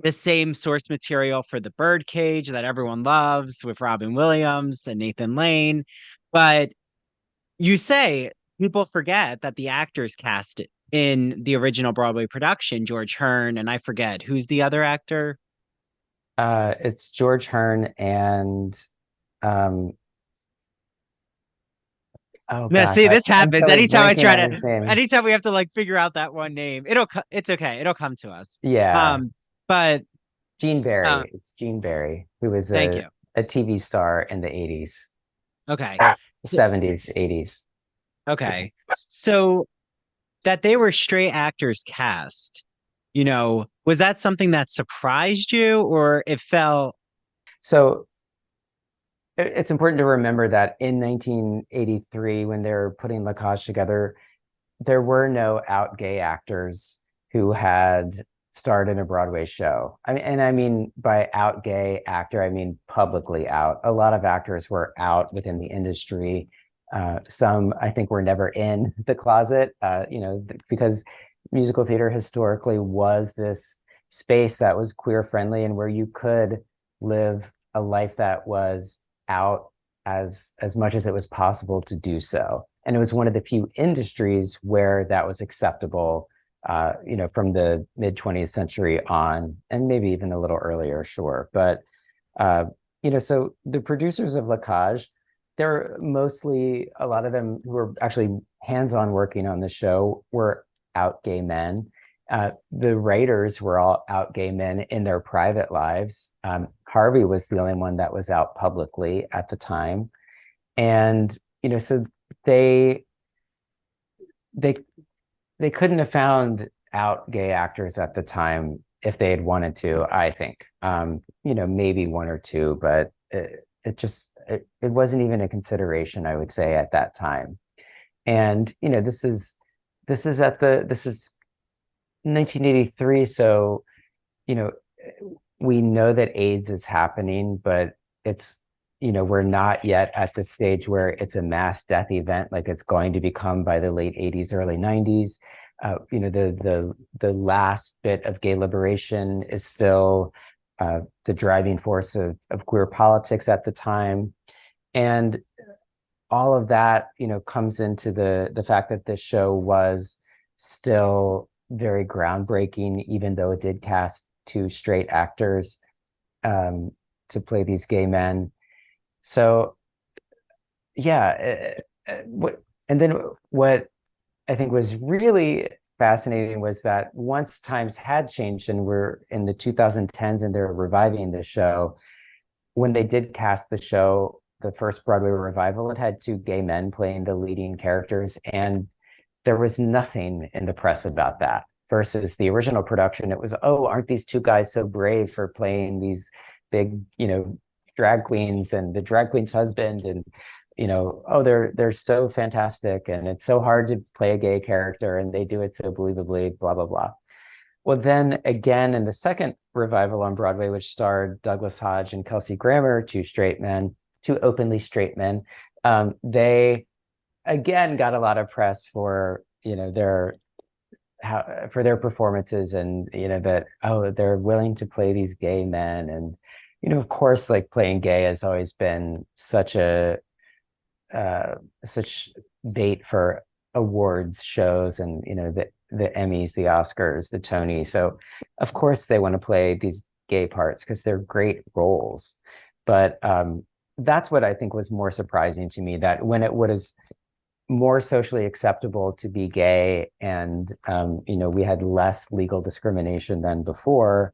the same source material for the Birdcage that everyone loves with Robin Williams and Nathan Lane. But you say people forget that the actors cast in the original Broadway production, George Hearn, and I forget who's the other actor. It's George Hearn and um, oh No, gosh, see, this I'm happens totally anytime I blanking try on to, his name. anytime we have to like figure out that one name. It's okay. It'll come to us. Yeah, But Gene uh, Barry. It's Gene Barry, who was thank you. a TV star in the 80s, Okay. or So- 70s, 80s. Okay. So that they were straight actors cast, was that something that surprised you or it felt So it's important to remember that in 1983, when they were putting La Cage together, there were no out gay actors who had starred in a Broadway show. I mean by out gay actor, I mean publicly out. A lot of actors were out within the industry. Some, I think, were never in the closet, because musical theater historically was this space that was queer friendly and where you could live a life that was out as much as it was possible to do so. And it was one of the few industries where that was acceptable, from the mid 20th century on, and maybe even a little earlier, sure. But uh, so the producers of La Cage, they're mostly, a lot of them who were actually hands-on working on the show were out gay men. The writers were all out gay men in their private lives. Harvey was the only one that was out publicly at the time. And, so they they they couldn't have found out gay actors at the time if they had wanted to, I think. Maybe one or two, but it wasn't even a consideration, I would say, at that time. And this is 1983, so you know we know that AIDS is happening, but it's we're not yet at the stage where it's a mass death event like it's going to become by the late 80s, early 90s. The last bit of gay liberation is still the driving force of queer politics at the time. And all of that, comes into the fact that this show was still very groundbreaking, even though it did cast two straight actors um, to play these gay men. So yeah, and then what I think was really fascinating was that once times had changed and we're in the 2010s and they're reviving the show, when they did cast the show, the first Broadway revival, it had two gay men playing the leading characters, and there was nothing in the press about that. Versus the original production, it was, oh, aren't these two guys so brave for playing these big, drag queens and the drag queen's husband, and oh, they're so fantastic, and it's so hard to play a gay character, and they do it so believably, blah blah blah. Well, then again, in the second revival on Broadway, which starred Douglas Hodge and Kelsey Grammer, two straight men, two openly straight men, they again got a lot of press for for their performances, and that, oh, they're willing to play these gay men. And of course, like, playing gay has always been such such bait for awards shows, and the Emmys, the Oscars, the Tony. So of course they want to play these gay parts because they're great roles. But that's what I think was more surprising to me, that when it was more socially acceptable to be gay, and we had less legal discrimination than before,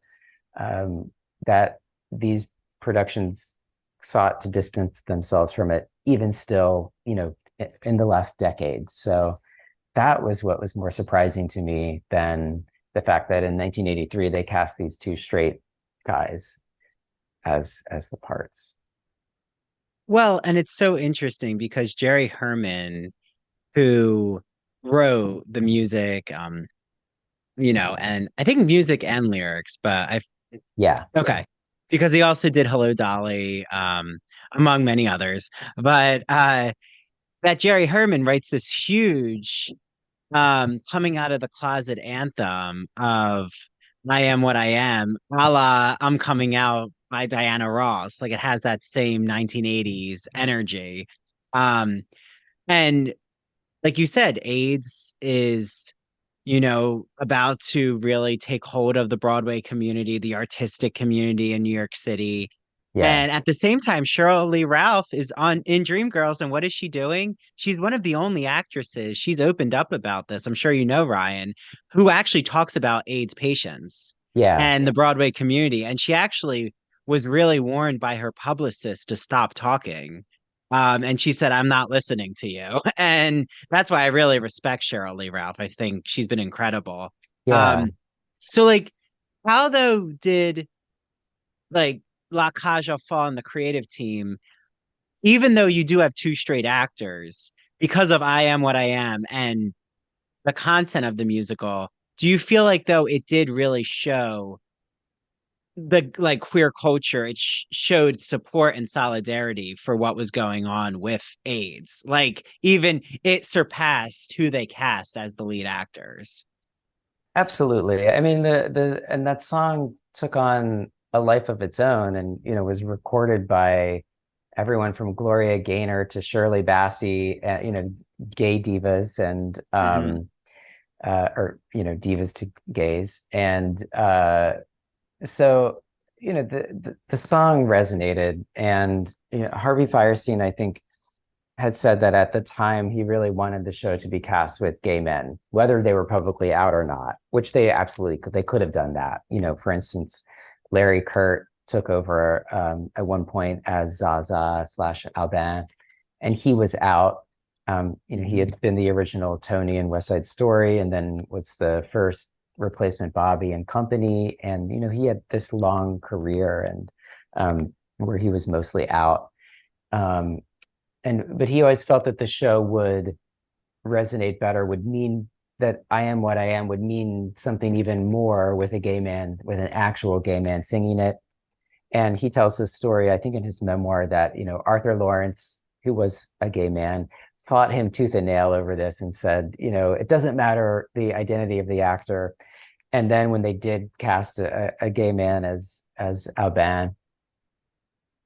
um, that these productions sought to distance themselves from it, even still, in the last decade. So that was what was more surprising to me than the fact that in 1983 they cast these two straight guys as the parts. Well, and it's so interesting because Jerry Herman, who wrote the music, and I think music and lyrics, but I Yeah, okay, because he also did Hello Dolly, among many others. But that Jerry Herman writes this huge coming out of the closet anthem of I am what I am, a la I'm coming out by Diana Ross. Like it has that same 1980s energy. Um, and like you said, AIDS is, about to really take hold of the Broadway community, the artistic community in New York City. yeah, And at the same time, Cheryl Lee Ralph is on in Dreamgirls, and what is she doing? She's one of the only actresses. She's opened up about this. I'm sure you know Ryan, who actually talks about AIDS patients yeah, and the Broadway community. And she actually was really warned by her publicist to stop talking. And she said, I'm not listening to you. And that's why I really respect Cheryl Lee Ralph. I think she's been incredible. yeah. Um, so like, how though did like La Caja fall on the creative team, even though you do have two straight actors, because of I Am What I Am and the content of the musical, do you feel like though it did really show the like queer culture? It showed support and solidarity for what was going on with AIDS. Like even it surpassed who they cast as the lead actors. Absolutely. I mean, the and that song took on a life of its own, and was recorded by everyone from Gloria Gaynor to Shirley Bassey, gay divas, and Hmm. or divas to gays. And so the song resonated. And Harvey Firestein, I think, had said that at the time he really wanted the show to be cast with gay men, whether they were publicly out or not, which they absolutely could. They could have done that. For instance, Larry Kurt took over at one point as Zaza slash Albin, and he was out. He Hmm. had been the original Tony in West Side Story, and then was the first replacement Bobby in Company. And he had this long career, and where he was mostly out. Um, but he always felt that the show would resonate better, would mean that I Am What I Am would mean something even more with a gay man, with an actual gay man singing it. And he tells this story, I think, in his memoir, that Arthur Lawrence, who was a gay man, fought him tooth and nail over this and said, it doesn't matter the identity of the actor. And then when they did cast a gay man as Alban,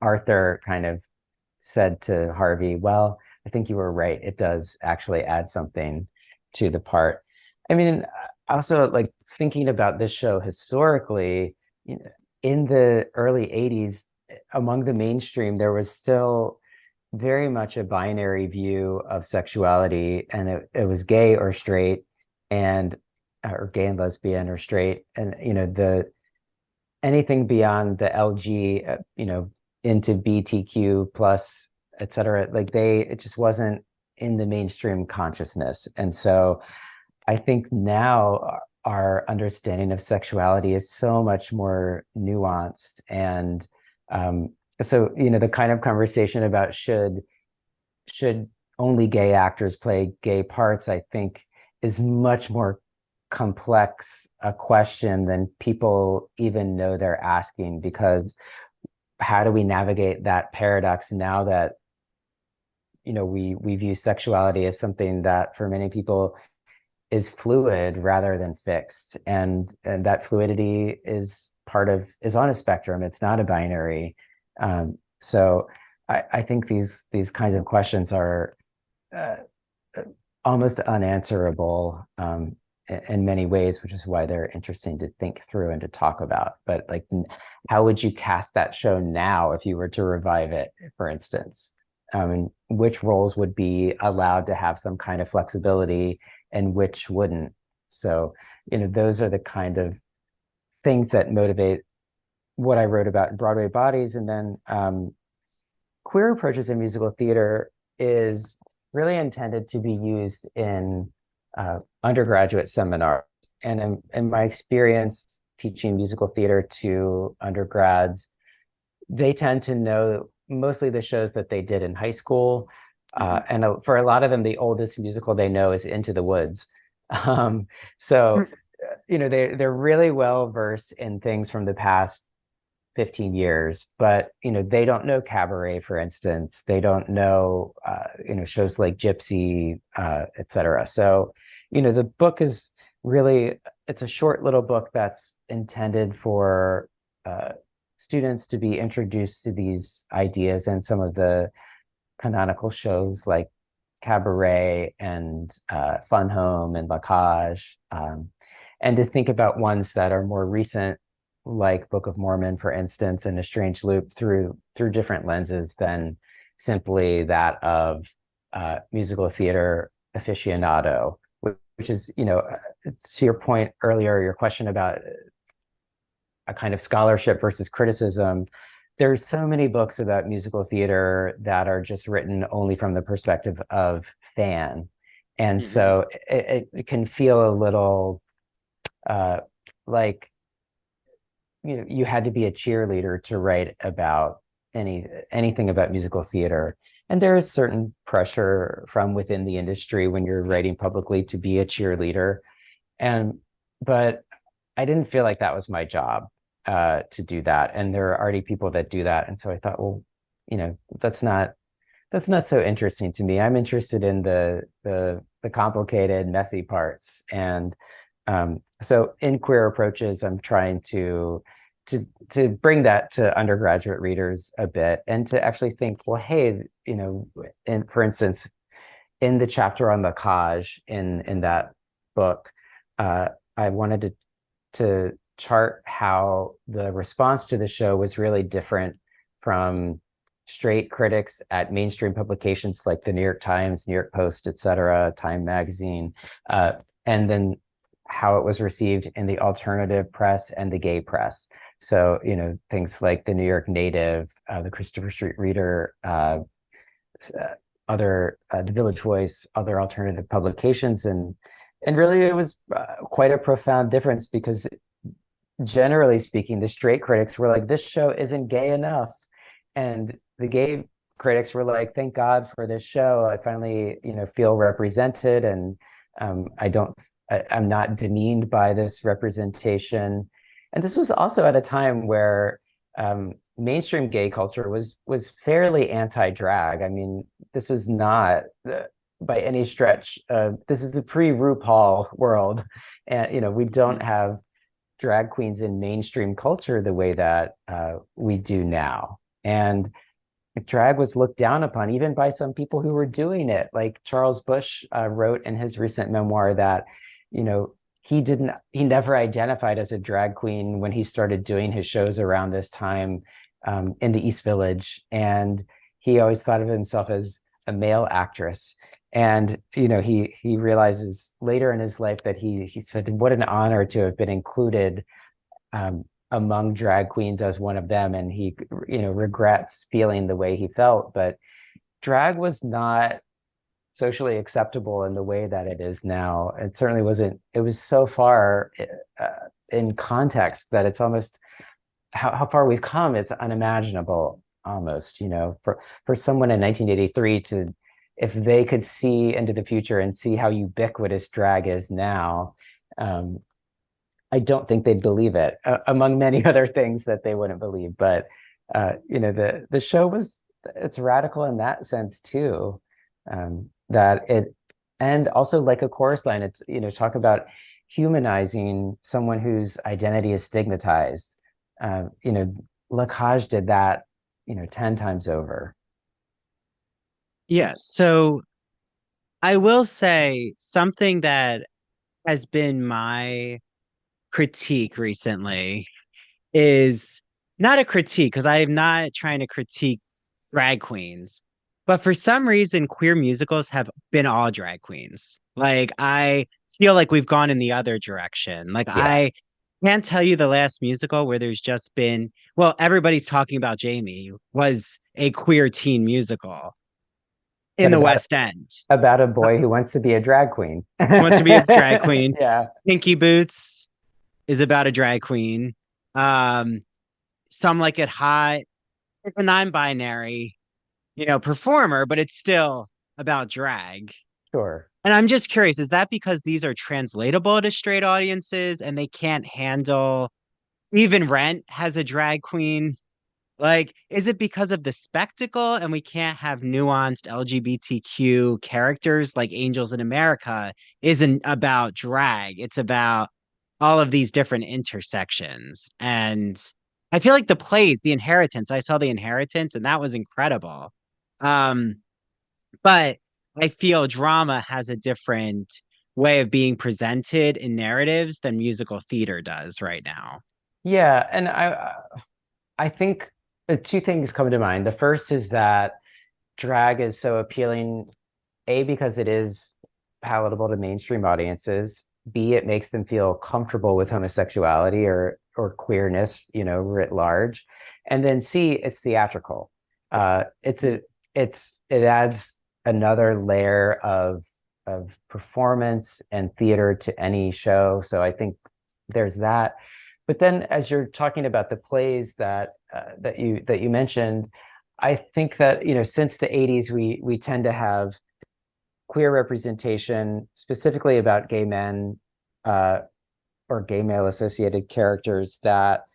Arthur kind of said to Harvey, well, I think you were right. It does actually add something to the part. I mean, also, like, thinking about this show historically, in the early 80s, among the mainstream, there was still very much a binary view of sexuality, and it was gay or straight, and or gay and lesbian or straight. And the anything beyond the LG, into BTQ plus, et cetera, like it just wasn't in the mainstream consciousness. And so I think now our understanding of sexuality is so much more nuanced. And so, the kind of conversation about should only gay actors play gay parts, I think, is much more complex a question than people even know they're asking. Because how do we navigate that paradox now that we view sexuality as something that for many people is fluid rather than fixed, and that fluidity is on a spectrum. It's not a binary. So I think these kinds of questions are uh, almost unanswerable, in many ways, which is why they're interesting to think through and to talk about. But like, how would you cast that show now if you were to revive it, for instance? And which roles would be allowed to have some kind of flexibility and which wouldn't? So, those are the kind of things that motivate what I wrote about in Broadway Bodies. And then queer approaches in musical theater is really intended to be used in undergraduate seminars. And in my experience teaching musical theater to undergrads, they tend to know mostly the shows that they did in high school. And for a lot of them, the oldest musical they know is Into the Woods. Um, so, they're really well versed in things from the past 15 years, but they don't know cabaret, for instance. They don't know shows like Gypsy, etc. So the book is really, it's a short little book that's intended for students to be introduced to these ideas and some of the canonical shows like Cabaret and Fun Home and La Cage, and to think about ones that are more recent, like Book of Mormon, for instance, and A Strange Loop through different lenses than simply that of musical theater aficionado, which is, to your point earlier, your question about a kind of scholarship versus criticism. There's so many books about musical theater that are just written only from the perspective of fan. And so it can feel a little like you had to be a cheerleader to write about anything about musical theater. And there is certain pressure from within the industry when you're writing publicly to be a cheerleader. But I didn't feel like that was my job to do that. And there are already people that do that. And so I thought, well, that's not so interesting to me. I'm interested in the complicated, messy parts. And so in Queer Approaches, I'm trying to bring that to undergraduate readers a bit and to actually think, well, hey, and for instance, in the chapter on the Cage in that book, I wanted to chart how the response to the show was really different from straight critics at mainstream publications like the New York Times, New York Post, etc., Time Magazine, and then how it was received in the alternative press and the gay press. So, things like the New York Native, the Christopher Street Reader, other the Village Voice, other alternative publications, and really it was quite a profound difference because generally speaking, the straight critics were like, this show isn't gay enough. And the gay critics were like, thank God for this show. I finally, feel represented, and I'm not demeaned by this representation. And this was also at a time where mainstream gay culture was fairly anti-drag. I mean, this is not by any stretch. This is a pre-RuPaul world, and we don't have drag queens in mainstream culture the way that we do now. And drag was looked down upon even by some people who were doing it. Like Charles Busch wrote in his recent memoir that, he never identified as a drag queen when he started doing his shows around this time in the East Village. And he always thought of himself as a male actress. And, he realizes later in his life that he said, what an honor to have been included among drag queens as one of them. And he, regrets feeling the way he felt. But drag was not socially acceptable in the way that it is now. It certainly wasn't. It was so far in context that it's almost how far we've come. It's unimaginable almost, for someone in 1983 to, if they could see into the future and see how ubiquitous drag is now, I don't think they'd believe it, among many other things that they wouldn't believe. But the show it's radical in that sense too, that it, and also like a chorus line, it's talk about humanizing someone whose identity is stigmatized. La Cage did that 10 times over. Yes. So I will say something that has been my critique recently is not a critique because I am not trying to critique drag queens, but for some reason, queer musicals have been all drag queens. Like, I feel like we've gone in the other direction. Like, Yeah, I can't tell you the last musical where there's just been, well, everybody's talking about Jamie was a queer teen musical in but the West End. about a boy who wants to be a drag queen. Wants to be a drag queen. Yeah, Pinky Boots is about a drag queen. Um, Some Like It Hot. It's a non-binary, performer, but it's still about drag. sure. And I'm just curious, is that because these are translatable to straight audiences and they can't handle even Rent has a drag queen? Like, is it because of the spectacle and we can't have nuanced LGBTQ characters like Angels in America isn't about drag. It's about all of these different intersections. And I feel like the plays, The Inheritance, I saw The Inheritance and that was incredible. Um, but I feel drama has a different way of being presented in narratives than musical theater does right now. Yeah, and I think two things come to mind. The first is that drag is so appealing, A, because it is palatable to mainstream audiences. B, it makes them feel comfortable with homosexuality or queerness, writ large. And then C, it's theatrical. It adds another layer of performance and theater to any show. So I think there's that. But then, as you're talking about the plays that you mentioned, I think that since the '80s, we tend to have queer representation, specifically about gay men uh, or gay male associated characters that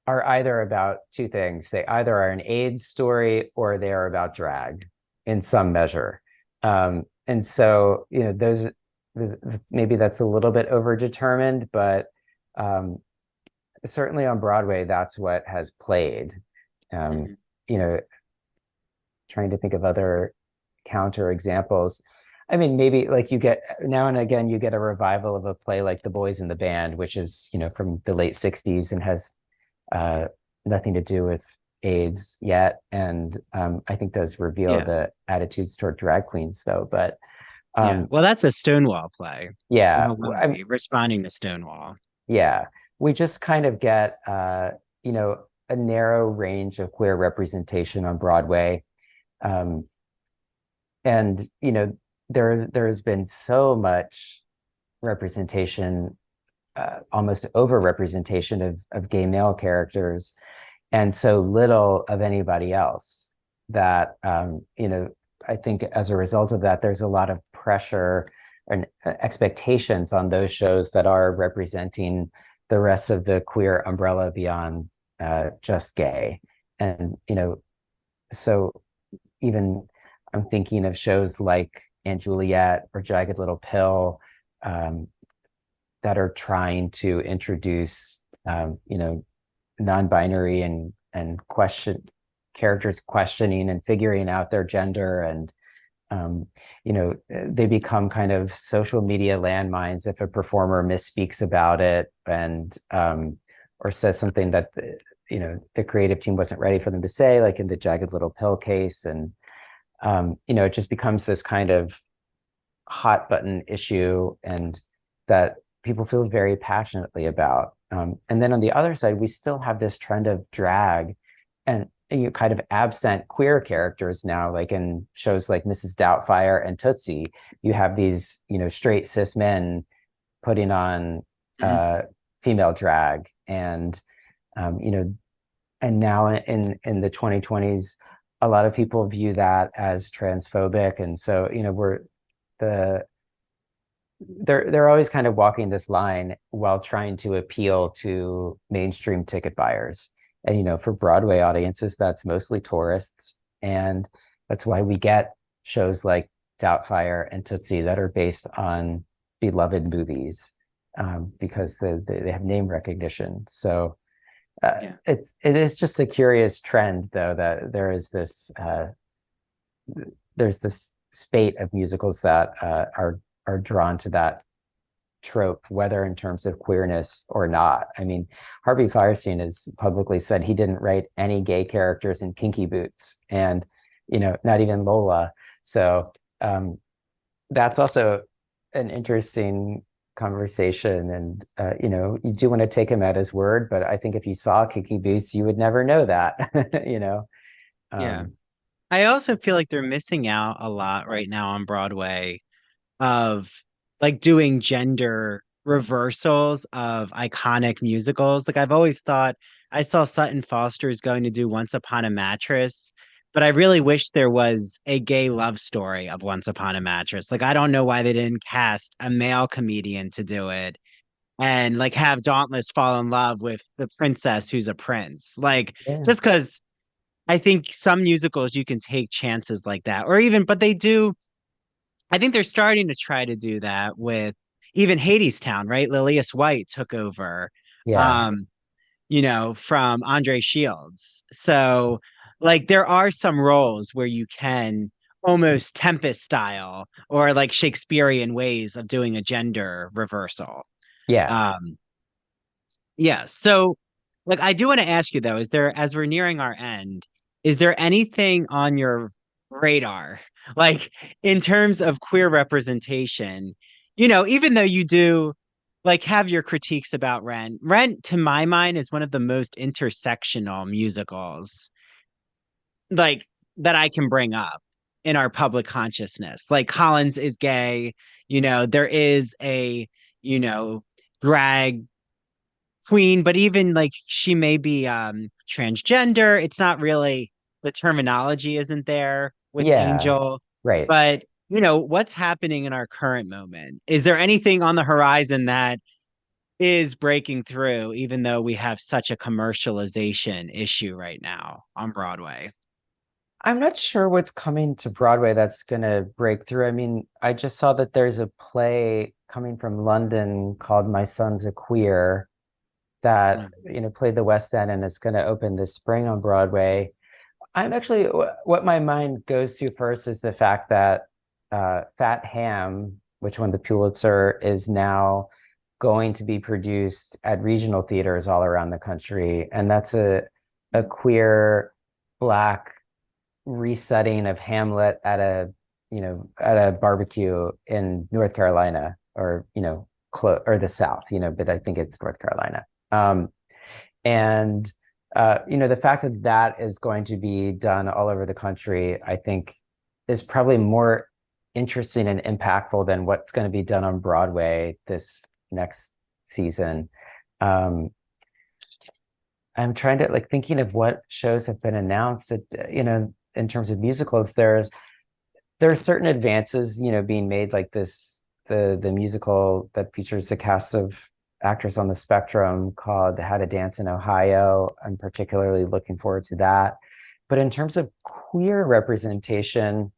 are either about two things. They either are an AIDS story or they are about drag in some measure. And so, those maybe that's a little bit overdetermined, but um, certainly on Broadway, that's what has played. Um, Mhm. you know, Trying to think of other counter examples. I mean, maybe like you get now and again, you get a revival of a play like The Boys in the Band, which is, from the late 60s and has uh, nothing to do with AIDS yet. And I think does reveal Yeah. the attitudes toward drag queens, though. But Yeah. um, Well, that's a Stonewall play. yeah, Well, Wembley, responding to Stonewall. yeah, we just kind of get, you know, a narrow range of queer representation on Broadway. Um, and there's been so much representation, almost over representation of gay male characters, and so little of anybody else that I think as a result of that, there's a lot of pressure and expectations on those shows that are representing the rest of the queer umbrella beyond just gay. And so even I'm thinking of shows like & Juliet or Jagged Little Pill, um, that are trying to introduce non-binary and question characters questioning and figuring out their gender, and they become kind of social media landmines if a performer misspeaks about it, and or says something that the creative team wasn't ready for them to say, like in the Jagged Little Pill case. And it just becomes this kind of hot button issue, and that people feel very passionately about. And then on the other side, we still have this trend of drag and you kind of absent queer characters now, like in shows like Mrs. Doubtfire and Tootsie. You have these, straight cis men putting on Mhm. female drag, and and now in the 2020s, a lot of people view that as transphobic, and so we're the they're always kind of walking this line while trying to appeal to mainstream ticket buyers. And for Broadway audiences, that's mostly tourists, and that's why we get shows like Doubtfire and Tootsie that are based on beloved movies, because they have name recognition. So Yeah. it is just a curious trend, though, that there's this spate of musicals that are drawn to that trope, whether in terms of queerness or not. I mean, Harvey Fierstein has publicly said he didn't write any gay characters in kinky boots, and not even Lola. So that's also an interesting conversation, and you do want to take him at his word, but I think if you saw kinky boots, you would never know that. you know. Yeah. Um, I also feel like they're missing out a lot right now on Broadway of like doing gender reversals of iconic musicals. Like I've always thought I saw Sutton Foster's going to do Once Upon a Mattress, but I really wish there was a gay love story of Once Upon a Mattress. Like I don't know why they didn't cast a male comedian to do it and like have Dauntless fall in love with the princess who's a prince. Like yeah, just because I think some musicals you can take chances like that, or even, but they do I think they're starting to try to do that with even Hadestown, right? Lilias White took over, yeah, um, from Andre Shields. So, like, there are some roles where you can almost Tempest style or like Shakespearean ways of doing a gender reversal. yeah. Um, yeah. So, like, I do want to ask you though, is there, as we're nearing our end, is there anything on your radar, like in terms of queer representation? Even though you do like have your critiques about Rent, Rent to my mind is one of the most intersectional musicals, like that I can bring up in our public consciousness. Like Collins is gay, there is a, you know, drag queen, but even like she may be transgender. It's not really the terminology isn't there with Yeah, Angel. right. But what's happening in our current moment? Is there anything on the horizon that is breaking through, even though we have such a commercialization issue right now on Broadway? I'm not sure what's coming to Broadway that's going to break through. I mean, I just saw that there's a play coming from London called My Son's a Queer that, Mm. played the West End and it's going to open this spring on Broadway. I'm actually, what my mind goes to first is the fact that Fat Ham, which won the Pulitzer, is now going to be produced at regional theaters all around the country. And that's a queer Black resetting of Hamlet at a barbecue in North Carolina or or the South, but I think it's North Carolina. And the fact that that is going to be done all over the country, I think, is probably more interesting and impactful than what's going to be done on Broadway this next season. Um, I'm trying to like thinking of what shows have been announced that, in terms of musicals, there are certain advances, being made like the musical that features a cast of actors on the spectrum called How to Dance in Ohio. I'm particularly looking forward to that. But in terms of queer representation,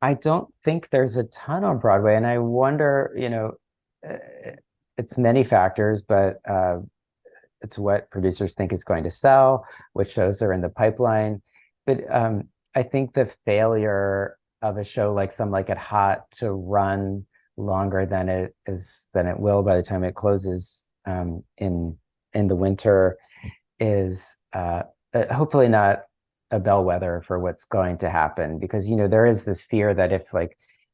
I don't think there's a ton on Broadway. And I wonder, it's many factors, but it's what producers think is going to sell, what shows are in the pipeline. But I think the failure of a show like Some Like It Hot to run longer than it will by the time it closes in the winter is hopefully not a bellwether for what's going to happen, because there is this fear that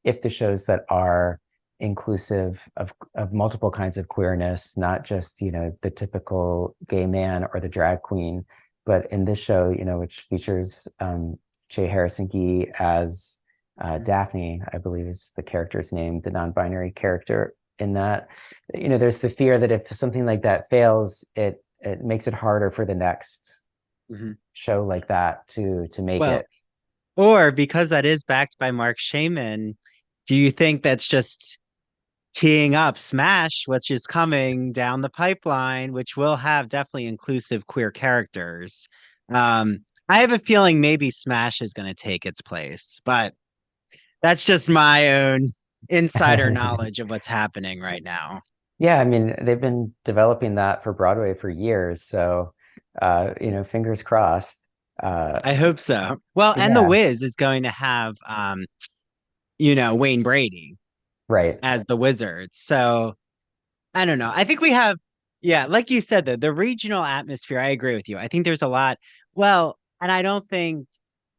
if the shows that are inclusive of multiple kinds of queerness, not just the typical gay man or the drag queen, but in this show, which features Jay Harrison as Daphne, I believe is the character's name, the non-binary character in that. There's the fear that if something like that fails, it makes it harder for the next Mhm. show like that to make Well, it. or because that is backed by Mark Shaman, do you think that's just teeing up Smash, which is coming down the pipeline, which will have definitely inclusive queer characters? I have a feeling maybe Smash is going to take its place, but that's just my own insider knowledge of what's happening right now. Yeah, I mean, they've been developing that for Broadway for years, so fingers crossed. Uh, I hope so. Well, and The yeah, Wiz is going to have Wayne Brady. Right. as the wizards. So I don't know. I think we have, yeah, like you said, the regional atmosphere. I agree with you. I think there's a lot. Well, and I don't think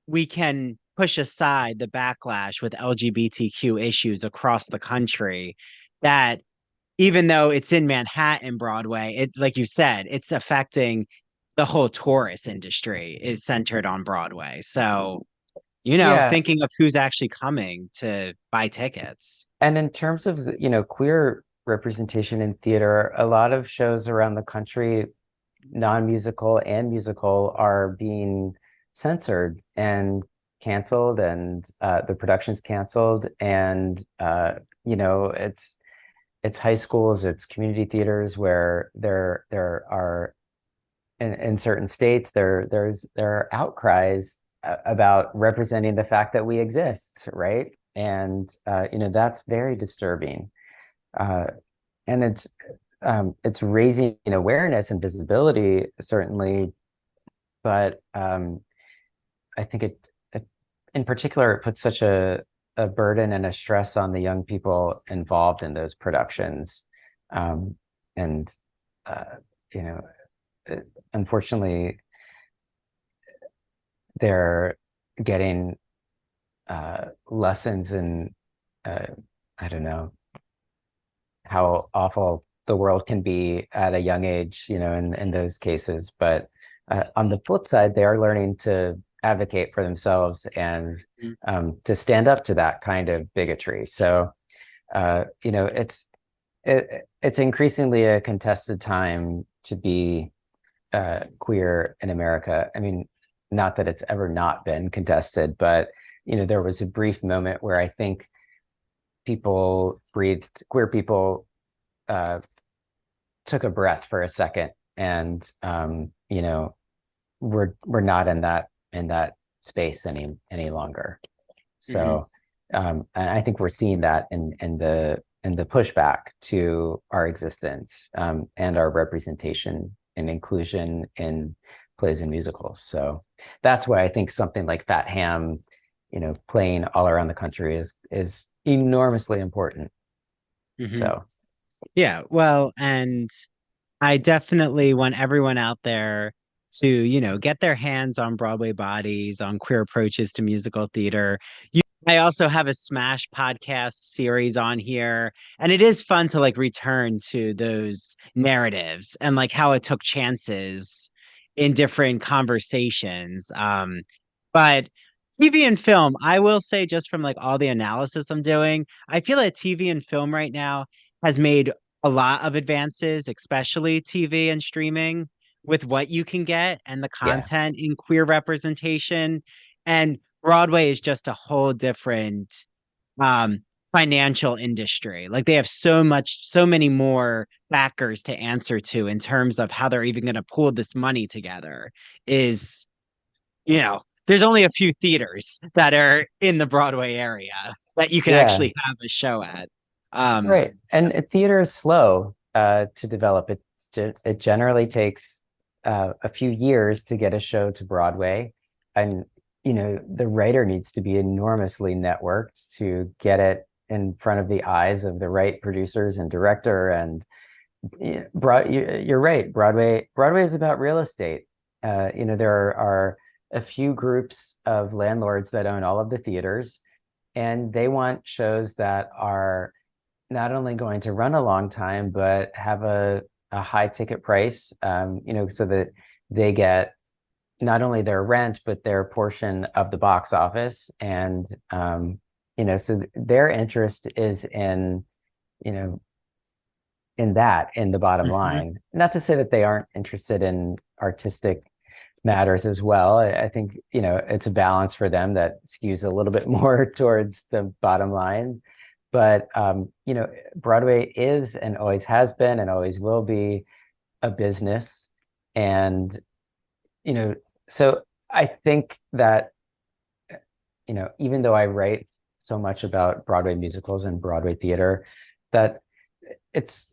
we can push aside the backlash with LGBTQ issues across the country that even though it's in Manhattan, Broadway, it, like you said, it's affecting the whole tourist industry is centered on Broadway. So, Yeah. thinking of who's actually coming to buy tickets. And in terms of, queer representation in theater, a lot of shows around the country, non-musical and musical, are being censored and canceled, and the production's canceled. And it's high schools, it's community theaters where there are in certain states there are outcries about representing the fact that we exist, right? And that's very disturbing. Uh, and it's raising awareness and visibility, certainly, but I think it in particular it puts such a burden and a stress on the young people involved in those productions. And uh, you know unfortunately they're getting lessons in uh, I don't know how awful the world can be at a young age, in those cases. But on the flip side, they are learning to advocate for themselves and Mhm. to stand up to that kind of bigotry. So, it's increasingly a contested time to be queer in America. I mean, not that it's ever not been contested, but there was a brief moment where I think queer people uh, took a breath for a second, and we're not in that space any longer. Mhm. So, and I think we're seeing that in the pushback to our existence, and our representation and inclusion in plays and musicals. So that's why I think something like Fat Ham, playing all around the country is enormously important. Mhm. So Yeah, well, and I definitely want everyone out there to, get their hands on Broadway bodies, on queer approaches to musical theater. I also have a Smash podcast series on here, and it is fun to like return to those narratives and like how it took chances in different conversations. But TV and film, I will say, just from like all the analysis I'm doing, I feel that TV and film right now has made a lot of advances, especially TV and streaming, with what you can get and the yeah, content in queer representation. And Broadway is just a whole different um financial industry. Like they have so many more backers to answer to in terms of how they're even going to pull this money together. Is, there's only a few theaters that are in the Broadway area that you can yeah. actually have a show at. Um, Right. And theater is slow to develop. It generally takes a few years to get a show to Broadway. And, the writer needs to be enormously networked to get it in front of the eyes of the right producers and director. And you're right. Broadway is about real estate. There are a few groups of landlords that own all of the theaters, and they want shows that are not only going to run a long time, but have a high ticket price, so that they get not only their rent, but their portion of the box office. And, so their interest is you know, in the bottom mhm, line. Not to say that they aren't interested in artistic matters as well. I think, it's a balance for them that skews a little bit more towards the bottom line. But, Broadway is and always has been and always will be a business. And, you know, so I think that, even though I write so much about Broadway musicals and Broadway theater, that it's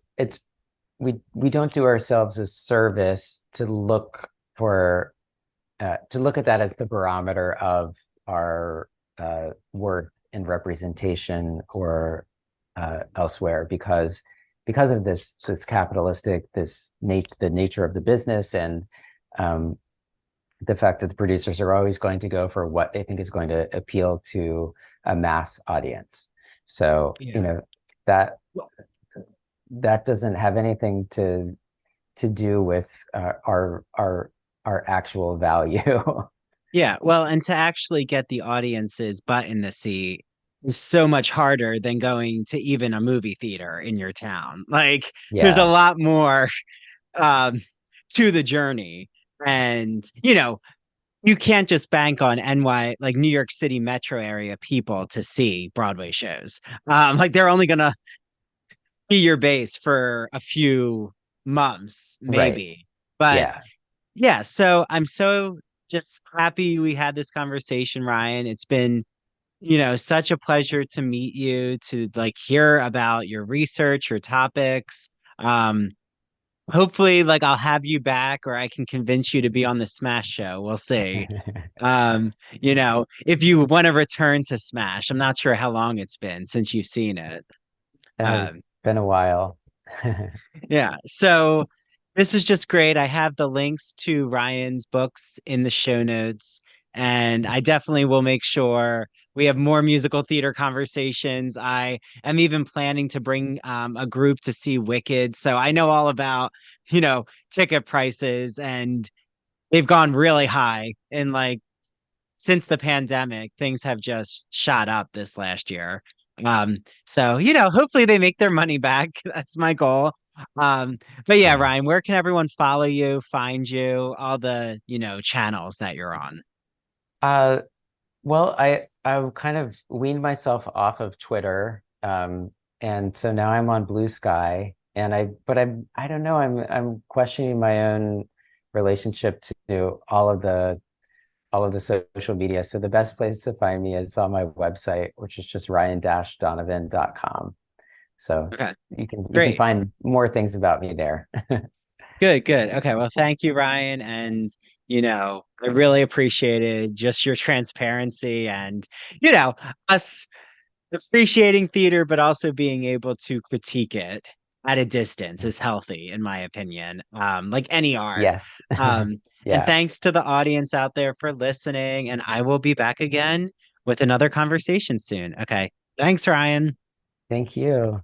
we don't do ourselves a service to look at that as the barometer of our worth and representation, or elsewhere because of this capitalistic the nature of the business and um, the fact that the producers are always going to go for what they think is going to appeal to a mass audience. So, Yeah. that Well, that doesn't have anything to do with our actual value. yeah. Well, and to actually get the audience's butt in the seat is so much harder than going to even a movie theater in your town. Like, there's a Yeah, lot more um to the journey. And, you can't just bank on like New York City metro area people to see Broadway shows. Like they're only gonna be your base for a few months, right. maybe. But Yeah. yeah, so I'm so just happy we had this conversation, Ryan. It's been, such a pleasure to meet you, to like hear about your research, your topics. Um, Hopefully, like I'll have you back or I can convince you to be on the Smash show. We'll see. If you want to return to Smash, I'm not sure how long it's been since you've seen it. It's Um, been a while. yeah. So this is just great. I have the links to Ryan's books in the show notes, and I definitely will make sure we have more musical theater conversations. I am even planning to bring a group to see Wicked. So I know all about, ticket prices, and they've gone really high. And like since the pandemic, things have just shot up this last year. So, hopefully they make their money back. That's my goal. Um, but yeah, Yeah. Ryan, where can everyone follow you, find you, all the, channels that you're on? Uh, well, I kind of weaned myself off of Twitter, and so now I'm on Blue Sky, and I don't know, I'm questioning my own relationship to all of the social media. So the best place to find me is on my website, which is just ryan-donovan.com. So Okay, you can great. find more things about me there. Good, good. Okay, well, thank you, Ryan. And, I really appreciated just your transparency and, you know, us appreciating theater, but also being able to critique it at a distance is healthy, in my opinion. Like any art. Yes. And Yeah. thanks to the audience out there for listening. And I will be back again with another conversation soon. Okay. Thanks, Ryan. Thank you.